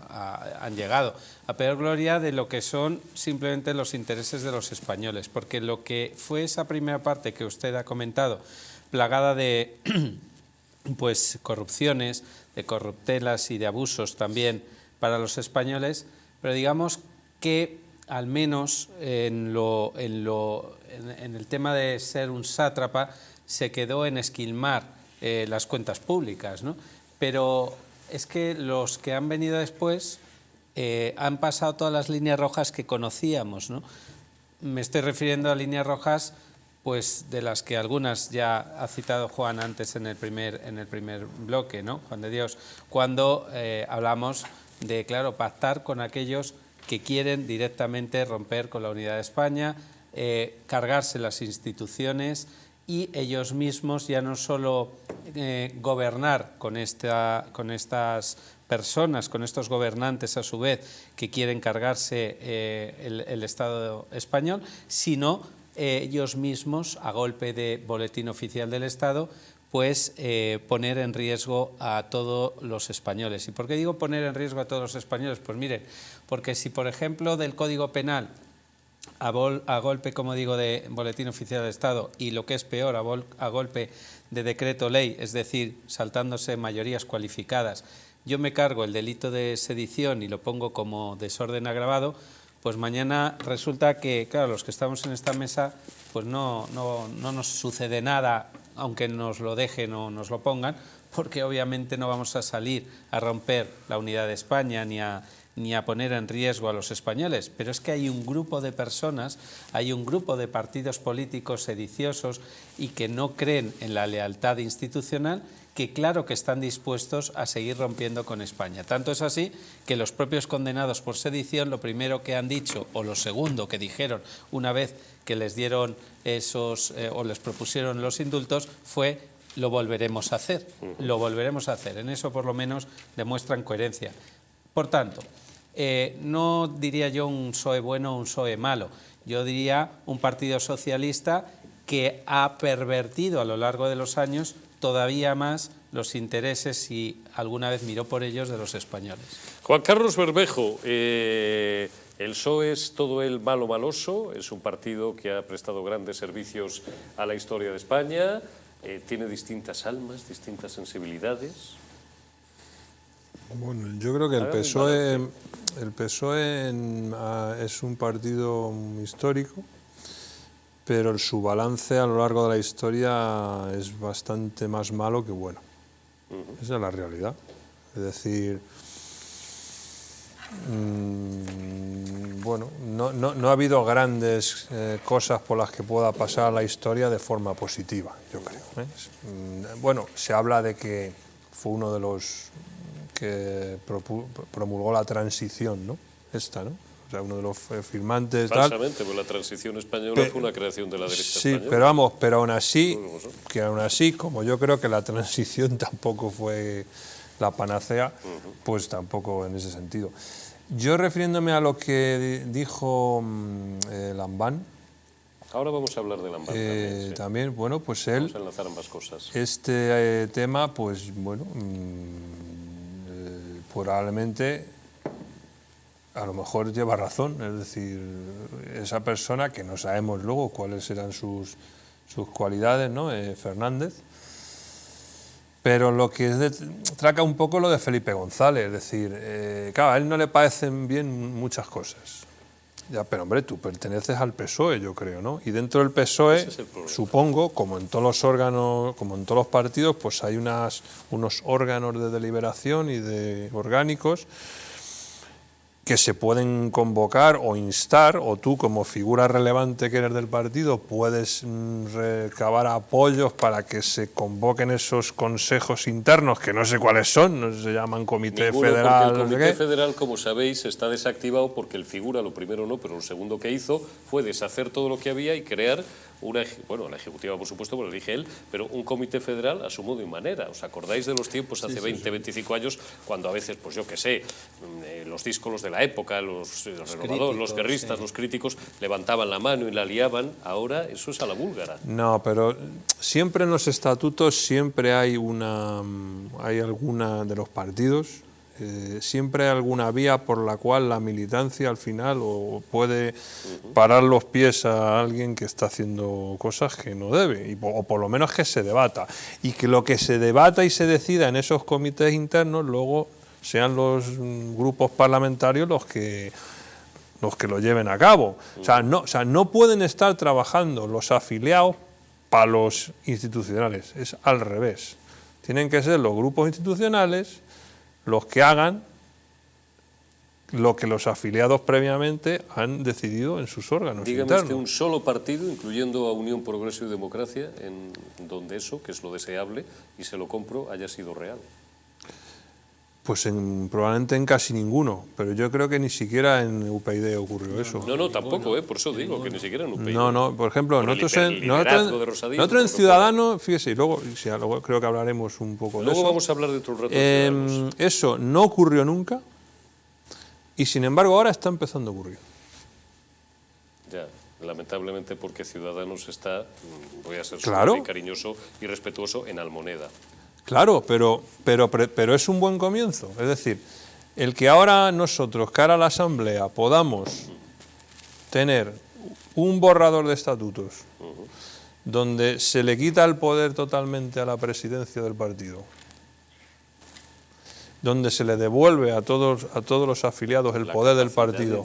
han llegado. A peor gloria de lo que son simplemente los intereses de los españoles, porque lo que fue esa primera parte que usted ha comentado, plagada de pues corrupciones, de corruptelas y de abusos también para los españoles, pero digamos que al menos en el tema de ser un sátrapa se quedó en esquilmar las cuentas públicas, ¿no? Pero es que los que han venido después han pasado todas las líneas rojas que conocíamos, ¿no? Me estoy refiriendo a líneas rojas pues de las que algunas ya ha citado Juan antes en el primer bloque, ¿no? Juan de Dios, cuando hablamos de, claro, pactar con aquellos que quieren directamente romper con la unidad de España, cargarse las instituciones y ellos mismos ya no solo gobernar con estas personas, con estos gobernantes a su vez que quieren cargarse el Estado español, sino ellos mismos, a golpe de Boletín Oficial del Estado, pues poner en riesgo a todos los españoles. ¿Y por qué digo poner en riesgo a todos los españoles? Pues miren, porque si por ejemplo del Código Penal, a golpe, como digo, de Boletín Oficial del Estado y lo que es peor, a golpe de decreto ley, es decir, saltándose mayorías cualificadas, yo me cargo el delito de sedición y lo pongo como desorden agravado, pues mañana resulta que, claro, los que estamos en esta mesa, pues no nos sucede nada, aunque nos lo dejen o nos lo pongan, porque obviamente no vamos a salir a romper la unidad de España ni a poner en riesgo a los españoles, pero es que hay un grupo de personas, hay un grupo de partidos políticos sediciosos y que no creen en la lealtad institucional, que claro que están dispuestos a seguir rompiendo con España. Tanto es así que los propios condenados por sedición, lo primero que han dicho, o lo segundo que dijeron una vez que les dieron o les propusieron los indultos, fue: lo volveremos a hacer, lo volveremos a hacer. En eso por lo menos demuestran coherencia. Por tanto, no diría yo un PSOE bueno o un PSOE malo, yo diría un partido socialista que ha pervertido a lo largo de los años todavía más los intereses, si alguna vez miró por ellos, de los españoles. Juan Carlos Bermejo, el PSOE es todo el malo maloso, es un partido que ha prestado grandes servicios a la historia de España, tiene distintas almas, distintas sensibilidades. Bueno, yo creo que el PSOE es un partido histórico, pero su balance a lo largo de la historia es bastante más malo que bueno. Esa es la realidad. Es decir, bueno, no ha habido grandes cosas por las que pueda pasar la historia de forma positiva, yo creo. Bueno, se habla de que fue uno de los que promulgó la transición, ¿no? ¿No? O sea, uno de los firmantes. Falsamente, pues la transición española fue una creación de la derecha española. Sí, pero vamos, pero aún así, como yo creo que la transición tampoco fue la panacea, pues tampoco en ese sentido. Yo, refiriéndome a lo que dijo Lambán. Ahora vamos a hablar de Lambán también. Sí. También, bueno, pues él. Vamos a enlazar ambas cosas. Este tema, pues bueno, probablemente a lo mejor lleva razón, es decir, esa persona que no sabemos luego cuáles eran sus cualidades, ¿no? Fernández, pero lo que traca un poco lo de Felipe González, es decir, claro, a él no le parecen bien muchas cosas, ya, pero hombre, tú perteneces al PSOE, yo creo, ¿no? Y dentro del PSOE, supongo, como en todos los órganos, como en todos los partidos, pues hay unos órganos de deliberación y de orgánicos que se pueden convocar o instar, o tú como figura relevante que eres del partido puedes recabar apoyos para que se convoquen esos consejos internos, que no sé cuáles son, no se llaman Comité Federal. Porque el Comité Federal, como sabéis, está desactivado porque el figura, lo primero no, pero lo segundo que hizo fue deshacer todo lo que había y crear la ejecutiva, por supuesto, porque lo dije él, pero un comité federal a su modo y manera. ¿Os acordáis de los tiempos hace 20, 25 años, cuando a veces, pues yo qué sé, los díscolos de la época, los renovadores, los guerristas, los críticos, levantaban la mano y la liaban? Ahora eso es a la búlgara. No, pero siempre en los estatutos siempre hay alguna de los partidos, siempre hay alguna vía por la cual la militancia al final puede parar los pies a alguien que está haciendo cosas que no debe, o por lo menos que se debata, y que lo que se debata y se decida en esos comités internos luego sean los grupos parlamentarios los que lo lleven a cabo. O sea, no pueden estar trabajando los afiliados para los institucionales, es al revés. Tienen que ser los grupos institucionales los que hagan lo que los afiliados previamente han decidido en sus órganos internos. Dígame usted un solo partido, incluyendo a Unión, Progreso y Democracia, en donde eso, que es lo deseable, y se lo compro, haya sido real. Pues probablemente en casi ninguno, pero yo creo que ni siquiera en UPyD ocurrió eso. No, tampoco, por eso digo, que ni siquiera en UPyD. No, por ejemplo, nosotros en Ciudadanos, fíjese, y luego creo que hablaremos un poco de eso. Luego vamos a hablar de otro rato de Ciudadanos. Eso no ocurrió nunca, y sin embargo ahora está empezando a ocurrir. Ya, lamentablemente porque Ciudadanos está, voy a ser claro, cariñoso y respetuoso, en Almoneda. Claro, pero es un buen comienzo. Es decir, el que ahora nosotros, cara a la Asamblea, podamos tener un borrador de estatutos donde se le quita el poder totalmente a la presidencia del partido, donde se le devuelve a todos los afiliados el poder del partido,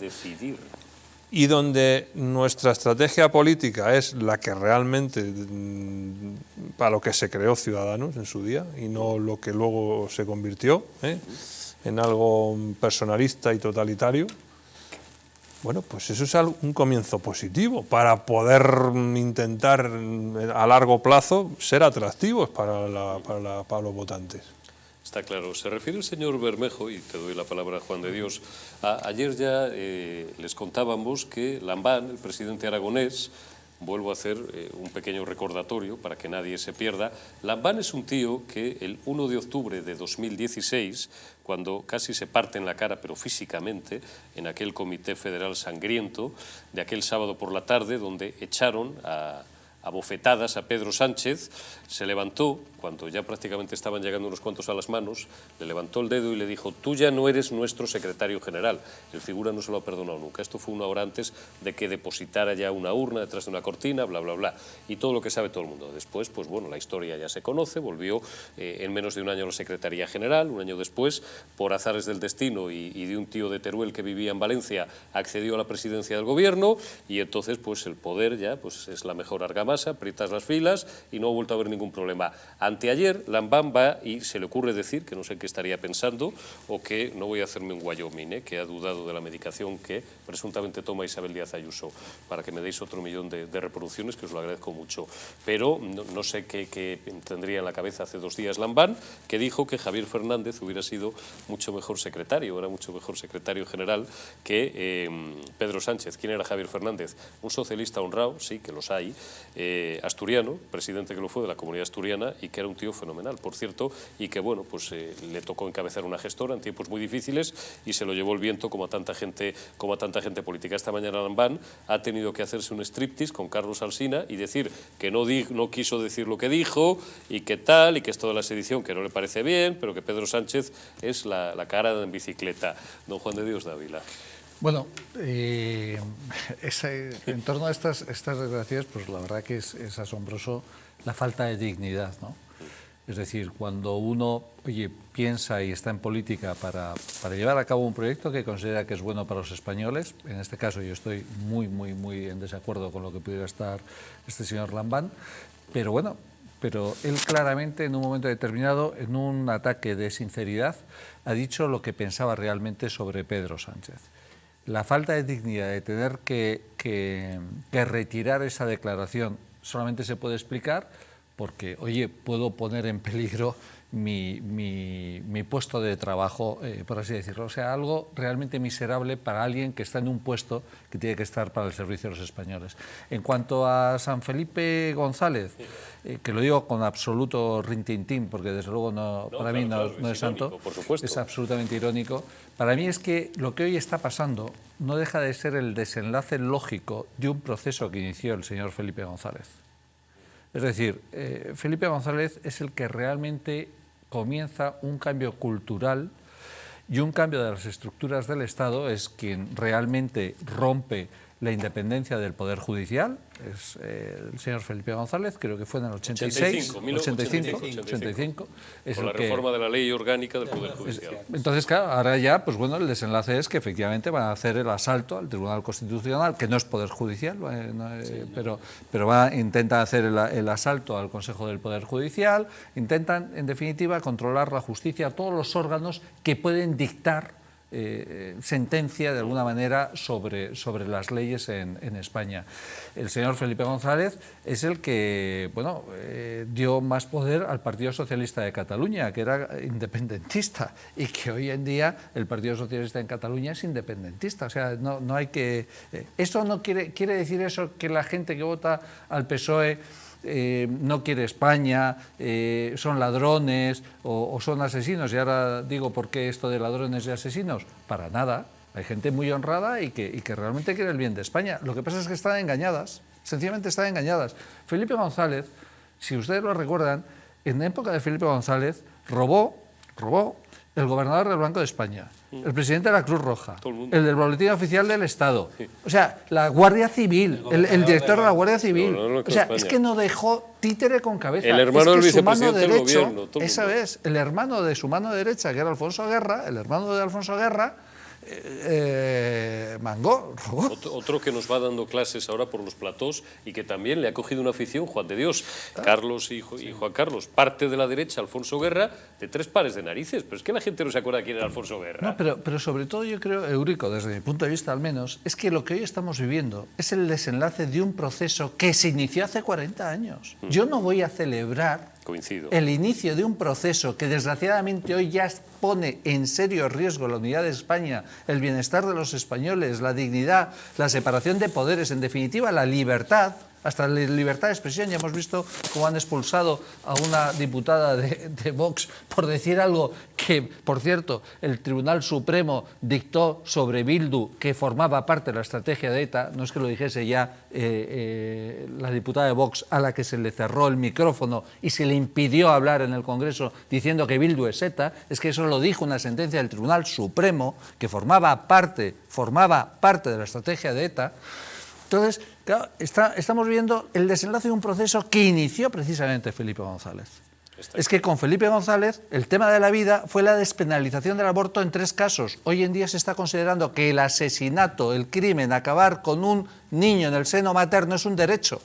y donde nuestra estrategia política es la que realmente, para lo que se creó Ciudadanos en su día, y no lo que luego se convirtió en algo personalista y totalitario, bueno, pues eso es un comienzo positivo para poder intentar a largo plazo ser atractivos para los votantes. Está claro. Se refiere el señor Bermejo, y te doy la palabra, Juan de Dios. Ayer ya les contábamos que Lambán, el presidente aragonés, vuelvo a hacer un pequeño recordatorio para que nadie se pierda. Lambán es un tío que el 1 de octubre de 2016, cuando casi se parte en la cara, pero físicamente, en aquel comité federal sangriento, de aquel sábado por la tarde, donde echaron a a bofetadas a Pedro Sánchez, se levantó, cuando ya prácticamente estaban llegando unos cuantos a las manos, le levantó el dedo y le dijo: tú ya no eres nuestro secretario general. El figura no se lo ha perdonado nunca. Esto fue una hora antes de que depositara ya una urna detrás de una cortina, bla, bla, bla, y todo lo que sabe todo el mundo. Después, pues bueno, la historia ya se conoce, volvió en menos de un año a la Secretaría General, un año después, por azares del destino y de un tío de Teruel que vivía en Valencia, accedió a la presidencia del gobierno, y entonces pues el poder ya pues es la mejor argamasa, aprietas las filas y no ha vuelto a haber ningún problema. Anteayer, Lambán va y se le ocurre decir, que no sé qué estaría pensando, o que, no voy a hacerme un Wyoming, que ha dudado de la medicación que presuntamente toma Isabel Díaz Ayuso, para que me deis otro millón de reproducciones, que os lo agradezco mucho. Pero no sé qué tendría en la cabeza hace 2 días Lambán, que dijo que Javier Fernández hubiera sido mucho mejor secretario, era mucho mejor secretario general que Pedro Sánchez. ¿Quién era Javier Fernández? Un socialista honrado, sí, que los hay, asturiano, presidente que lo fue de la Comunidad Asturiana, y que era un tío fenomenal, por cierto, y que bueno, pues le tocó encabezar una gestora en tiempos muy difíciles y se lo llevó el viento como a tanta gente política. Esta mañana Lambán ha tenido que hacerse un striptease con Carlos Alsina y decir que no quiso decir lo que dijo y que tal, y que esto de la sedición que no le parece bien, pero que Pedro Sánchez es la cara en bicicleta. Don Juan de Dios Dávila. Bueno, en torno a estas declaraciones, pues la verdad que es asombroso la falta de dignidad, ¿no? Es decir, cuando uno piensa y está en política para llevar a cabo un proyecto que considera que es bueno para los españoles, en este caso yo estoy muy en desacuerdo con lo que pudiera estar este señor Lambán, pero bueno, pero él claramente en un momento determinado, en un ataque de sinceridad, ha dicho lo que pensaba realmente sobre Pedro Sánchez. La falta de dignidad de tener que retirar esa declaración solamente se puede explicar porque, oye, puedo poner en peligro mi puesto de trabajo, por así decirlo. O sea, algo realmente miserable para alguien que está en un puesto que tiene que estar para el servicio de los españoles. En cuanto a San Felipe González, que lo digo con absoluto rintintín, porque desde luego para mí no es santo, por supuesto. Es absolutamente irónico. Para mí es que lo que hoy está pasando no deja de ser el desenlace lógico de un proceso que inició el señor Felipe González. Es decir, Felipe González es el que realmente comienza un cambio cultural y un cambio de las estructuras del Estado, es quien realmente rompe la independencia del Poder Judicial, es el señor Felipe González, creo que fue en el 85. Es con la reforma de la ley orgánica del Poder Judicial. Entonces, claro, ahora ya, pues bueno, el desenlace es que efectivamente van a hacer el asalto al Tribunal Constitucional, que no es Poder Judicial, pero intentan hacer el asalto al Consejo del Poder Judicial, intentan, en definitiva, controlar la justicia, todos los órganos que pueden dictar sentencia de alguna manera sobre las leyes en España. El señor Felipe González es el que dio más poder al Partido Socialista de Cataluña, que era independentista, y que hoy en día el Partido Socialista en Cataluña es independentista. O sea, no hay que... Esto no quiere decir eso que la gente que vota al PSOE no quiere España, son ladrones o son asesinos. Y ahora digo, ¿por qué esto de ladrones y asesinos? Para nada. Hay gente muy honrada y que realmente quiere el bien de España. Lo que pasa es que están engañadas, sencillamente están engañadas. Felipe González, si ustedes lo recuerdan, en la época de Felipe González robó el gobernador del Banco de España, el presidente de la Cruz Roja, el del Boletín Oficial del Estado, o sea, la Guardia Civil, el director de la Guardia Civil. O sea, es que no dejó títere con cabeza. El hermano del vicepresidente del gobierno. Esa es, el hermano de su mano derecha, que era Alfonso Guerra, el hermano de Alfonso Guerra, mangó, robó. Otro que nos va dando clases ahora por los platós y que también le ha cogido una afición, Juan de Dios, Carlos y Juan Carlos, parte de la derecha, Alfonso Guerra, de 3 pares de narices, pero es que la gente no se acuerda quién era Alfonso Guerra. No, pero sobre todo yo creo, Eurico, desde mi punto de vista al menos, es que lo que hoy estamos viviendo es el desenlace de un proceso que se inició hace 40 años. Yo no voy a celebrar el inicio de un proceso que desgraciadamente hoy ya pone en serio riesgo la unidad de España, el bienestar de los españoles, la dignidad, la separación de poderes, en definitiva la libertad, hasta la libertad de expresión. Ya hemos visto cómo han expulsado a una diputada de Vox por decir algo que, por cierto, el Tribunal Supremo dictó sobre Bildu, que formaba parte de la estrategia de ETA. No es que lo dijese ya la diputada de Vox, a la que se le cerró el micrófono y se le impidió hablar en el Congreso diciendo que Bildu es ETA, es que eso lo dijo una sentencia del Tribunal Supremo, que formaba parte de la estrategia de ETA. Entonces, claro, estamos viendo el desenlace de un proceso que inició precisamente Felipe González. Es que con Felipe González el tema de la vida fue la despenalización del aborto en 3 casos. Hoy en día se está considerando que el asesinato, el crimen, acabar con un niño en el seno materno es un derecho.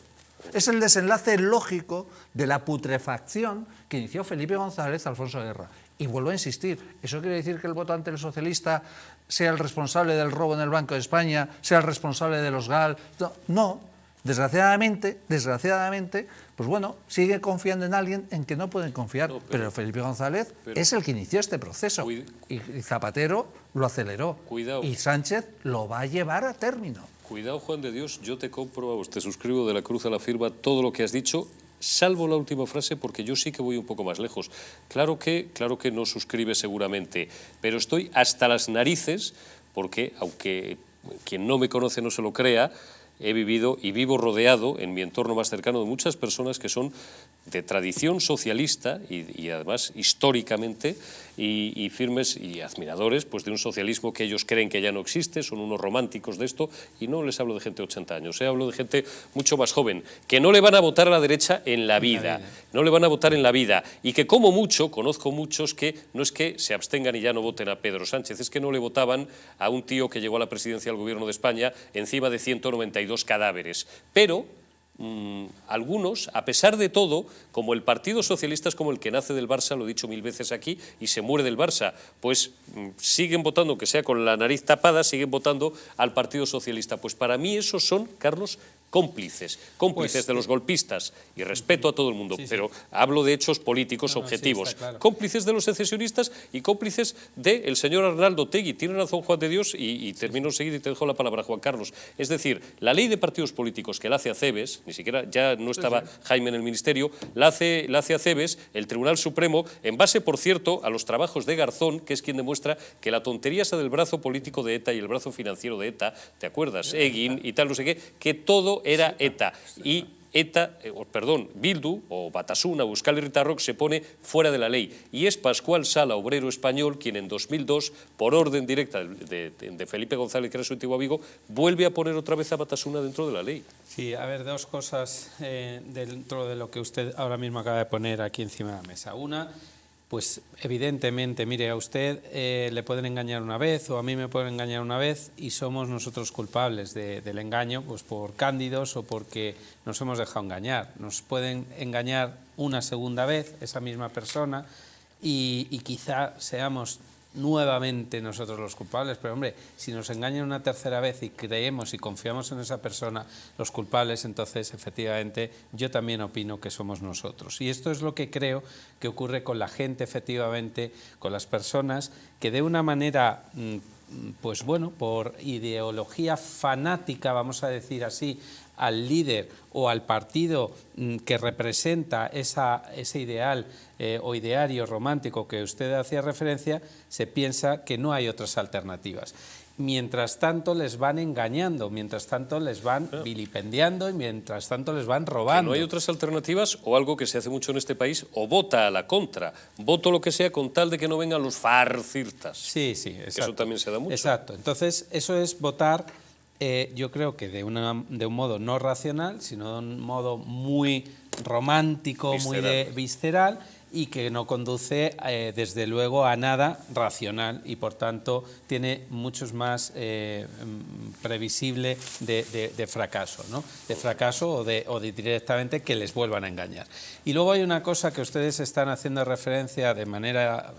Es el desenlace lógico de la putrefacción que inició Felipe González, Alfonso Guerra. Y vuelvo a insistir, ¿eso quiere decir que el votante del socialista sea el responsable del robo en el Banco de España, sea el responsable de los GAL? No, desgraciadamente, pues bueno, sigue confiando en alguien en que no pueden confiar. Pero Felipe González es el que inició este proceso. Y Zapatero lo aceleró. Cuidado. Y Sánchez lo va a llevar a término. Cuidado, Juan de Dios, yo te compro, te suscribo de la cruz a la firma todo lo que has dicho, salvo la última frase, porque yo sí que voy un poco más lejos. Claro que no suscribe seguramente, pero estoy hasta las narices, porque aunque quien no me conoce no se lo crea, he vivido y vivo rodeado en mi entorno más cercano de muchas personas que son de tradición socialista y además históricamente y firmes y admiradores pues de un socialismo que ellos creen que ya no existe, son unos románticos de esto, y no les hablo de gente de 80 años, hablo de gente mucho más joven, que no le van a votar a la derecha en la vida, no le van a votar en la vida, y que como mucho, conozco muchos que no es que se abstengan y ya no voten a Pedro Sánchez, es que no le votaban a un tío que llegó a la presidencia del gobierno de España encima de 192 cadáveres, pero algunos, a pesar de todo, como el Partido Socialista es como el que nace del Barça, lo he dicho 1000 veces aquí, y se muere del Barça, pues siguen votando, que sea con la nariz tapada, siguen votando al Partido Socialista. Pues para mí esos son, Carlos, cómplices pues, de los golpistas, y respeto a todo el mundo, pero hablo de hechos políticos objetivos, claro. Cómplices de los secesionistas y cómplices del señor Arnaldo Otegi. Tiene razón Juan de Dios, y termino enseguida y te dejo la palabra, Juan Carlos. Es decir, la ley de partidos políticos que la hace Acebes, ni siquiera ya no estaba Jaime en el ministerio, la hace Acebes, el Tribunal Supremo, en base, por cierto, a los trabajos de Garzón, que es quien demuestra que la tontería esa del brazo político de ETA y el brazo financiero de ETA, ¿te acuerdas? Egin y tal, no sé qué, que todo era ETA, y Bildu o Batasuna o Euskal Herritarrok se pone fuera de la ley, y es Pascual Sala, obrero español, quien en 2002, por orden directa de Felipe González, que era su antiguo amigo, vuelve a poner otra vez a Batasuna dentro de la ley. Sí, a ver, 2 cosas dentro de lo que usted ahora mismo acaba de poner aquí encima de la mesa. Una, pues evidentemente, mire, a usted le pueden engañar una vez o a mí me pueden engañar una vez y somos nosotros culpables del engaño, pues por cándidos o porque nos hemos dejado engañar. Nos pueden engañar una segunda vez esa misma persona y quizá seamos nuevamente nosotros los culpables, pero hombre, si nos engañan una tercera vez y creemos y confiamos en esa persona los culpables, entonces efectivamente yo también opino que somos nosotros. Y esto es lo que creo que ocurre con la gente, efectivamente, con las personas que de una manera, pues bueno, por ideología fanática, vamos a decir así, al líder o al partido que representa ese ideal o ideario romántico que usted hacía referencia, se piensa que no hay otras alternativas. Mientras tanto les van engañando, mientras tanto les van vilipendiando y mientras tanto les van robando. Que no hay otras alternativas, o algo que se hace mucho en este país, o vota a la contra. Voto lo que sea con tal de que no vengan los farcirtas. Sí, exacto. Eso también se da mucho. Exacto. Entonces eso es votar, yo creo que de un modo no racional, sino de un modo muy romántico, muy visceral, y que no conduce desde luego a nada racional y por tanto tiene muchos más previsible de fracaso, ¿no? De fracaso o de directamente que les vuelvan a engañar. Y luego hay una cosa que ustedes están haciendo referencia de manera,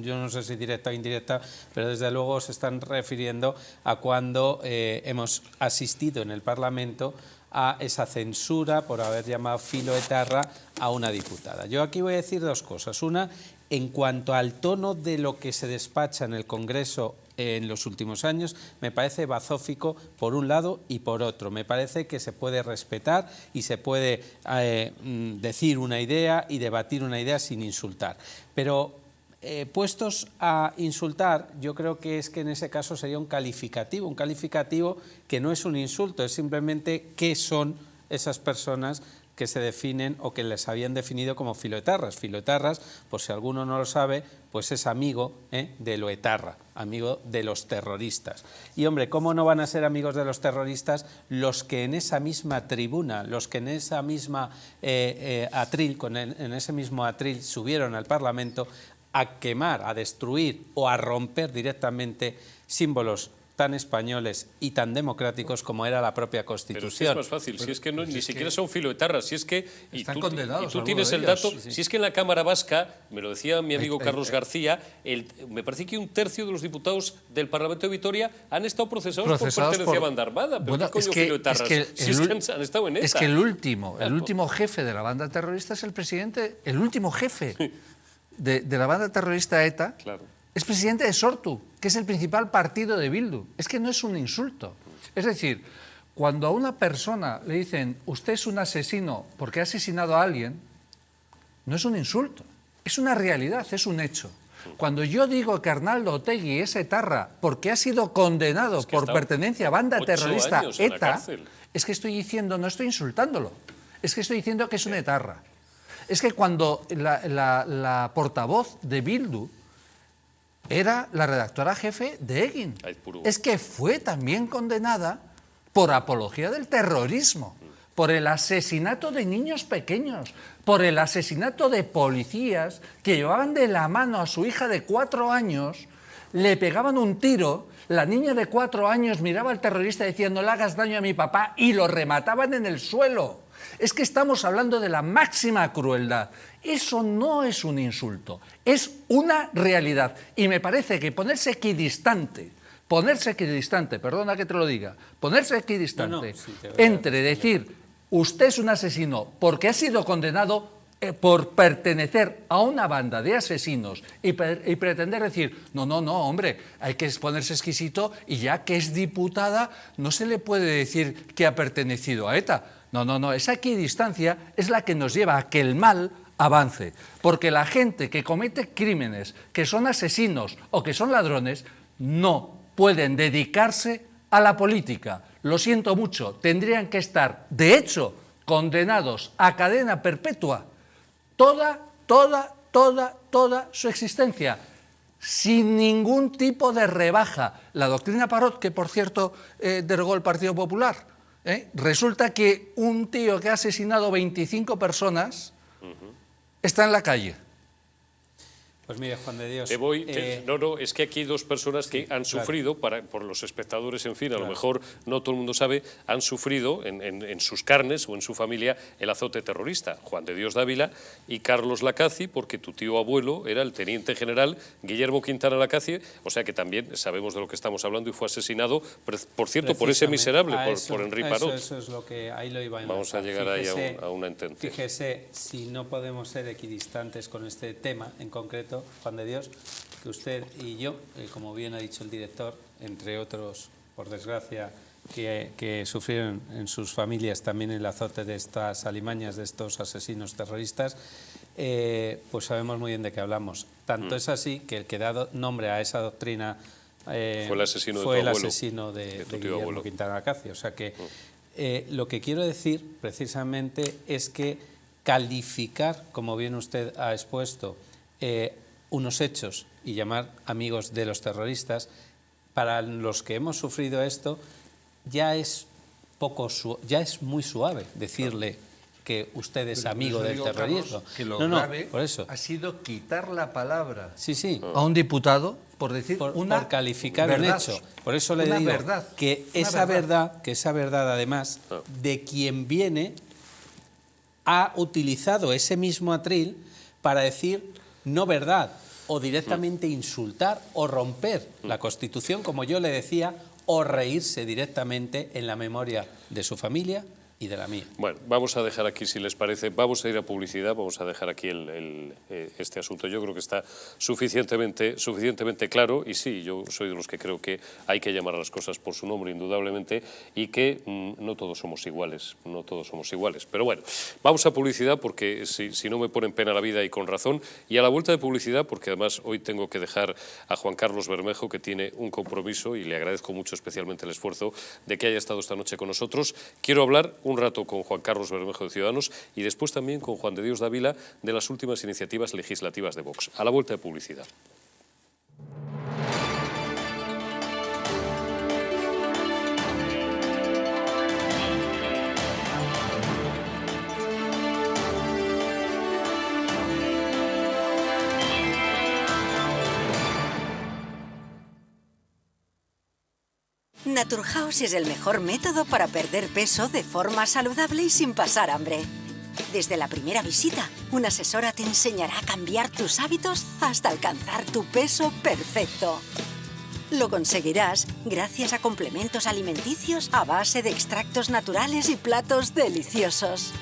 yo no sé si directa o indirecta, pero desde luego se están refiriendo a cuando hemos asistido en el Parlamento a esa censura por haber llamado filoetarra a una diputada. Yo aquí voy a decir 2 cosas. Una, en cuanto al tono de lo que se despacha en el Congreso en los últimos años, me parece bazófico por un lado y por otro. Me parece que se puede respetar y se puede decir una idea y debatir una idea sin insultar. Pero puestos a insultar, yo creo que es que en ese caso sería un calificativo que no es un insulto, es simplemente qué son esas personas que se definen o que les habían definido como filoetarras. Filoetarras, por si alguno no lo sabe, pues es amigo de lo etarra, amigo de los terroristas. Y hombre, ¿cómo no van a ser amigos de los terroristas los que en esa misma tribuna, los que en esa misma atril, en ese mismo atril subieron al Parlamento a quemar, a destruir o a romper directamente símbolos tan españoles y tan democráticos como era la propia Constitución? Pero es más fácil, si es que ni siquiera son filoetarras, si es que... Están condenados. Y tú tienes el dato, si es que en la Cámara Vasca, me lo decía mi amigo Carlos García, me parece que un tercio de los diputados del Parlamento de Vitoria han estado procesados por pertenencia a banda armada. ¿Pero bueno, qué coño filoetarras? Han estado en ETA. Es que el último jefe de la banda terrorista es el presidente, el último jefe de la banda terrorista ETA. Claro. Es presidente de Sortu, que es el principal partido de Bildu. Es que no es un insulto. Es decir, cuando a una persona le dicen usted es un asesino porque ha asesinado a alguien, no es un insulto, es una realidad, es un hecho. Cuando yo digo que Arnaldo Otegi es etarra porque ha sido condenado por pertenencia a banda terrorista ETA, es que estoy diciendo, no estoy insultándolo, es que estoy diciendo que es un etarra. Es que cuando la portavoz de Bildu era la redactora jefe de Egin. Es que fue también condenada por apología del terrorismo, por el asesinato de niños pequeños, por el asesinato de policías que llevaban de la mano a su hija de 4 años, le pegaban un tiro, la niña de 4 años miraba al terrorista y decía no le hagas daño a mi papá y lo remataban en el suelo. Es que estamos hablando de la máxima crueldad. Eso no es un insulto, es una realidad. Y me parece que ponerse equidistante, perdona que te lo diga, ponerse equidistante entre decir usted es un asesino porque ha sido condenado por pertenecer a una banda de asesinos y pretender decir no, hombre, hay que ponerse exquisito y ya que es diputada no se le puede decir que ha pertenecido a ETA. No, esa equidistancia es la que nos lleva a que el mal avance, porque la gente que comete crímenes, que son asesinos o que son ladrones, no pueden dedicarse a la política. Lo siento mucho, tendrían que estar, de hecho, condenados a cadena perpetua toda su existencia, sin ningún tipo de rebaja. La doctrina Parot, que por cierto derogó el Partido Popular, resulta que un tío que ha asesinado 25 personas está en la calle. Pues mire, Juan de Dios... es que aquí hay dos personas que han sufrido, por los espectadores, en fin, a lo mejor no todo el mundo sabe, han sufrido en sus carnes o en su familia el azote terrorista. Juan de Dios Dávila y Carlos Lacaci, porque tu tío abuelo era el teniente general Guillermo Quintana Lacaci, o sea que también sabemos de lo que estamos hablando y fue asesinado, por cierto, por ese miserable, por Henri Parot. Eso es lo que ahí lo iba a enlazar. Vamos a llegar ahí a una entente. Fíjese, si no podemos ser equidistantes con este tema en concreto, Juan de Dios, que usted y yo, como bien ha dicho el director, entre otros, por desgracia, que sufrieron en sus familias también el azote de estas alimañas, de estos asesinos terroristas, pues sabemos muy bien de qué hablamos. Tanto es así que el que da nombre a esa doctrina fue el asesino de Guillermo Quintana Lacaci. O sea que lo que quiero decir precisamente es que calificar, como bien usted ha expuesto, unos hechos y llamar amigos de los terroristas, para los que hemos sufrido esto, ya es muy suave decirle que usted es amigo del terrorismo. Carlos, que lo grave por eso ha sido quitar la palabra a un diputado por decir por calificar verdad, un hecho. Por eso le digo que esa verdad, además, de quien viene, ha utilizado ese mismo atril para decir no verdad, o directamente insultar o romper la Constitución, como yo le decía, o reírse directamente en la memoria de su familia, y de la mía. Bueno, vamos a dejar aquí, si les parece, vamos a ir a publicidad, vamos a dejar aquí este asunto. Yo creo que está suficientemente claro, y sí, yo soy de los que creo que hay que llamar a las cosas por su nombre, indudablemente, y que no todos somos iguales, Pero bueno, vamos a publicidad porque si no me ponen pena la vida y con razón, y a la vuelta de publicidad, porque además hoy tengo que dejar a Juan Carlos Bermejo, que tiene un compromiso, y le agradezco mucho especialmente el esfuerzo de que haya estado esta noche con nosotros. Quiero hablar un rato con Juan Carlos Bermejo de Ciudadanos y después también con Juan de Dios Dávila de las últimas iniciativas legislativas de Vox. A la vuelta de publicidad. Naturhaus es el mejor método para perder peso de forma saludable y sin pasar hambre. Desde la primera visita, una asesora te enseñará a cambiar tus hábitos hasta alcanzar tu peso perfecto. Lo conseguirás gracias a complementos alimenticios a base de extractos naturales y platos deliciosos.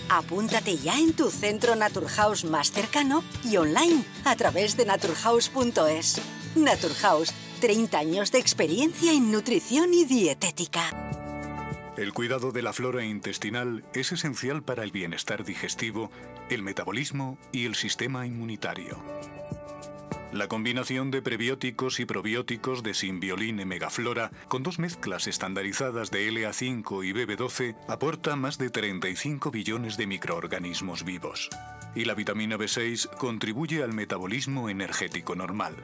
Apúntate ya en tu centro Naturhaus más cercano y online a través de naturhaus.es. Naturhaus, 30 años de experiencia en nutrición y dietética. El cuidado de la flora intestinal es esencial para el bienestar digestivo, el metabolismo y el sistema inmunitario. La combinación de prebióticos y probióticos de Symbiolin Megaflora con 2 mezclas estandarizadas de LA5 y BB12 aporta más de 35 billones de microorganismos vivos. Y la vitamina B6 contribuye al metabolismo energético normal.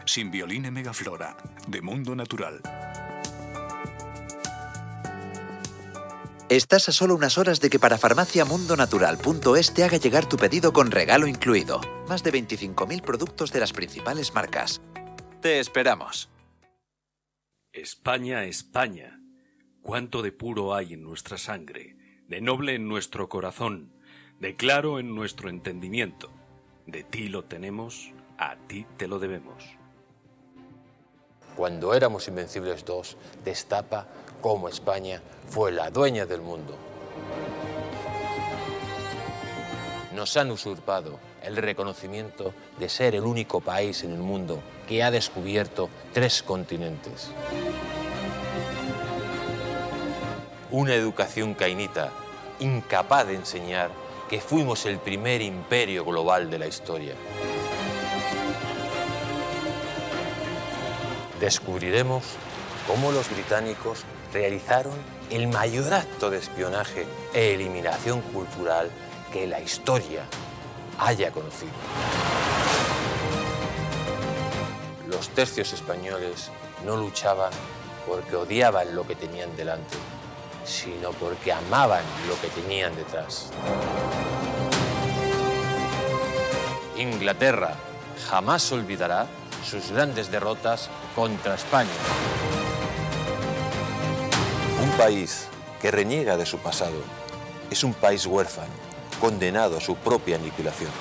Symbiolin Megaflora, de Mundo Natural. Estás a solo unas horas de que parafarmaciamundonatural.es te haga llegar tu pedido con regalo incluido. Más de 25.000 productos de las principales marcas. Te esperamos. España, España, cuánto de puro hay en nuestra sangre, de noble en nuestro corazón, de claro en nuestro entendimiento. De ti lo tenemos, a ti te lo debemos. Cuando éramos Invencibles 2, destapa cómo España fue la dueña del mundo. Nos han usurpado el reconocimiento de ser el único país en el mundo que ha descubierto 3 continentes. Una educación cainita, incapaz de enseñar que fuimos el primer imperio global de la historia. Descubriremos cómo los británicos realizaron el mayor acto de espionaje e eliminación cultural que la historia haya conocido. Los tercios españoles no luchaban porque odiaban lo que tenían delante, sino porque amaban lo que tenían detrás. Inglaterra jamás olvidará sus grandes derrotas contra España. Un país que reniega de su pasado es un país huérfano, condenado a su propia aniquilación.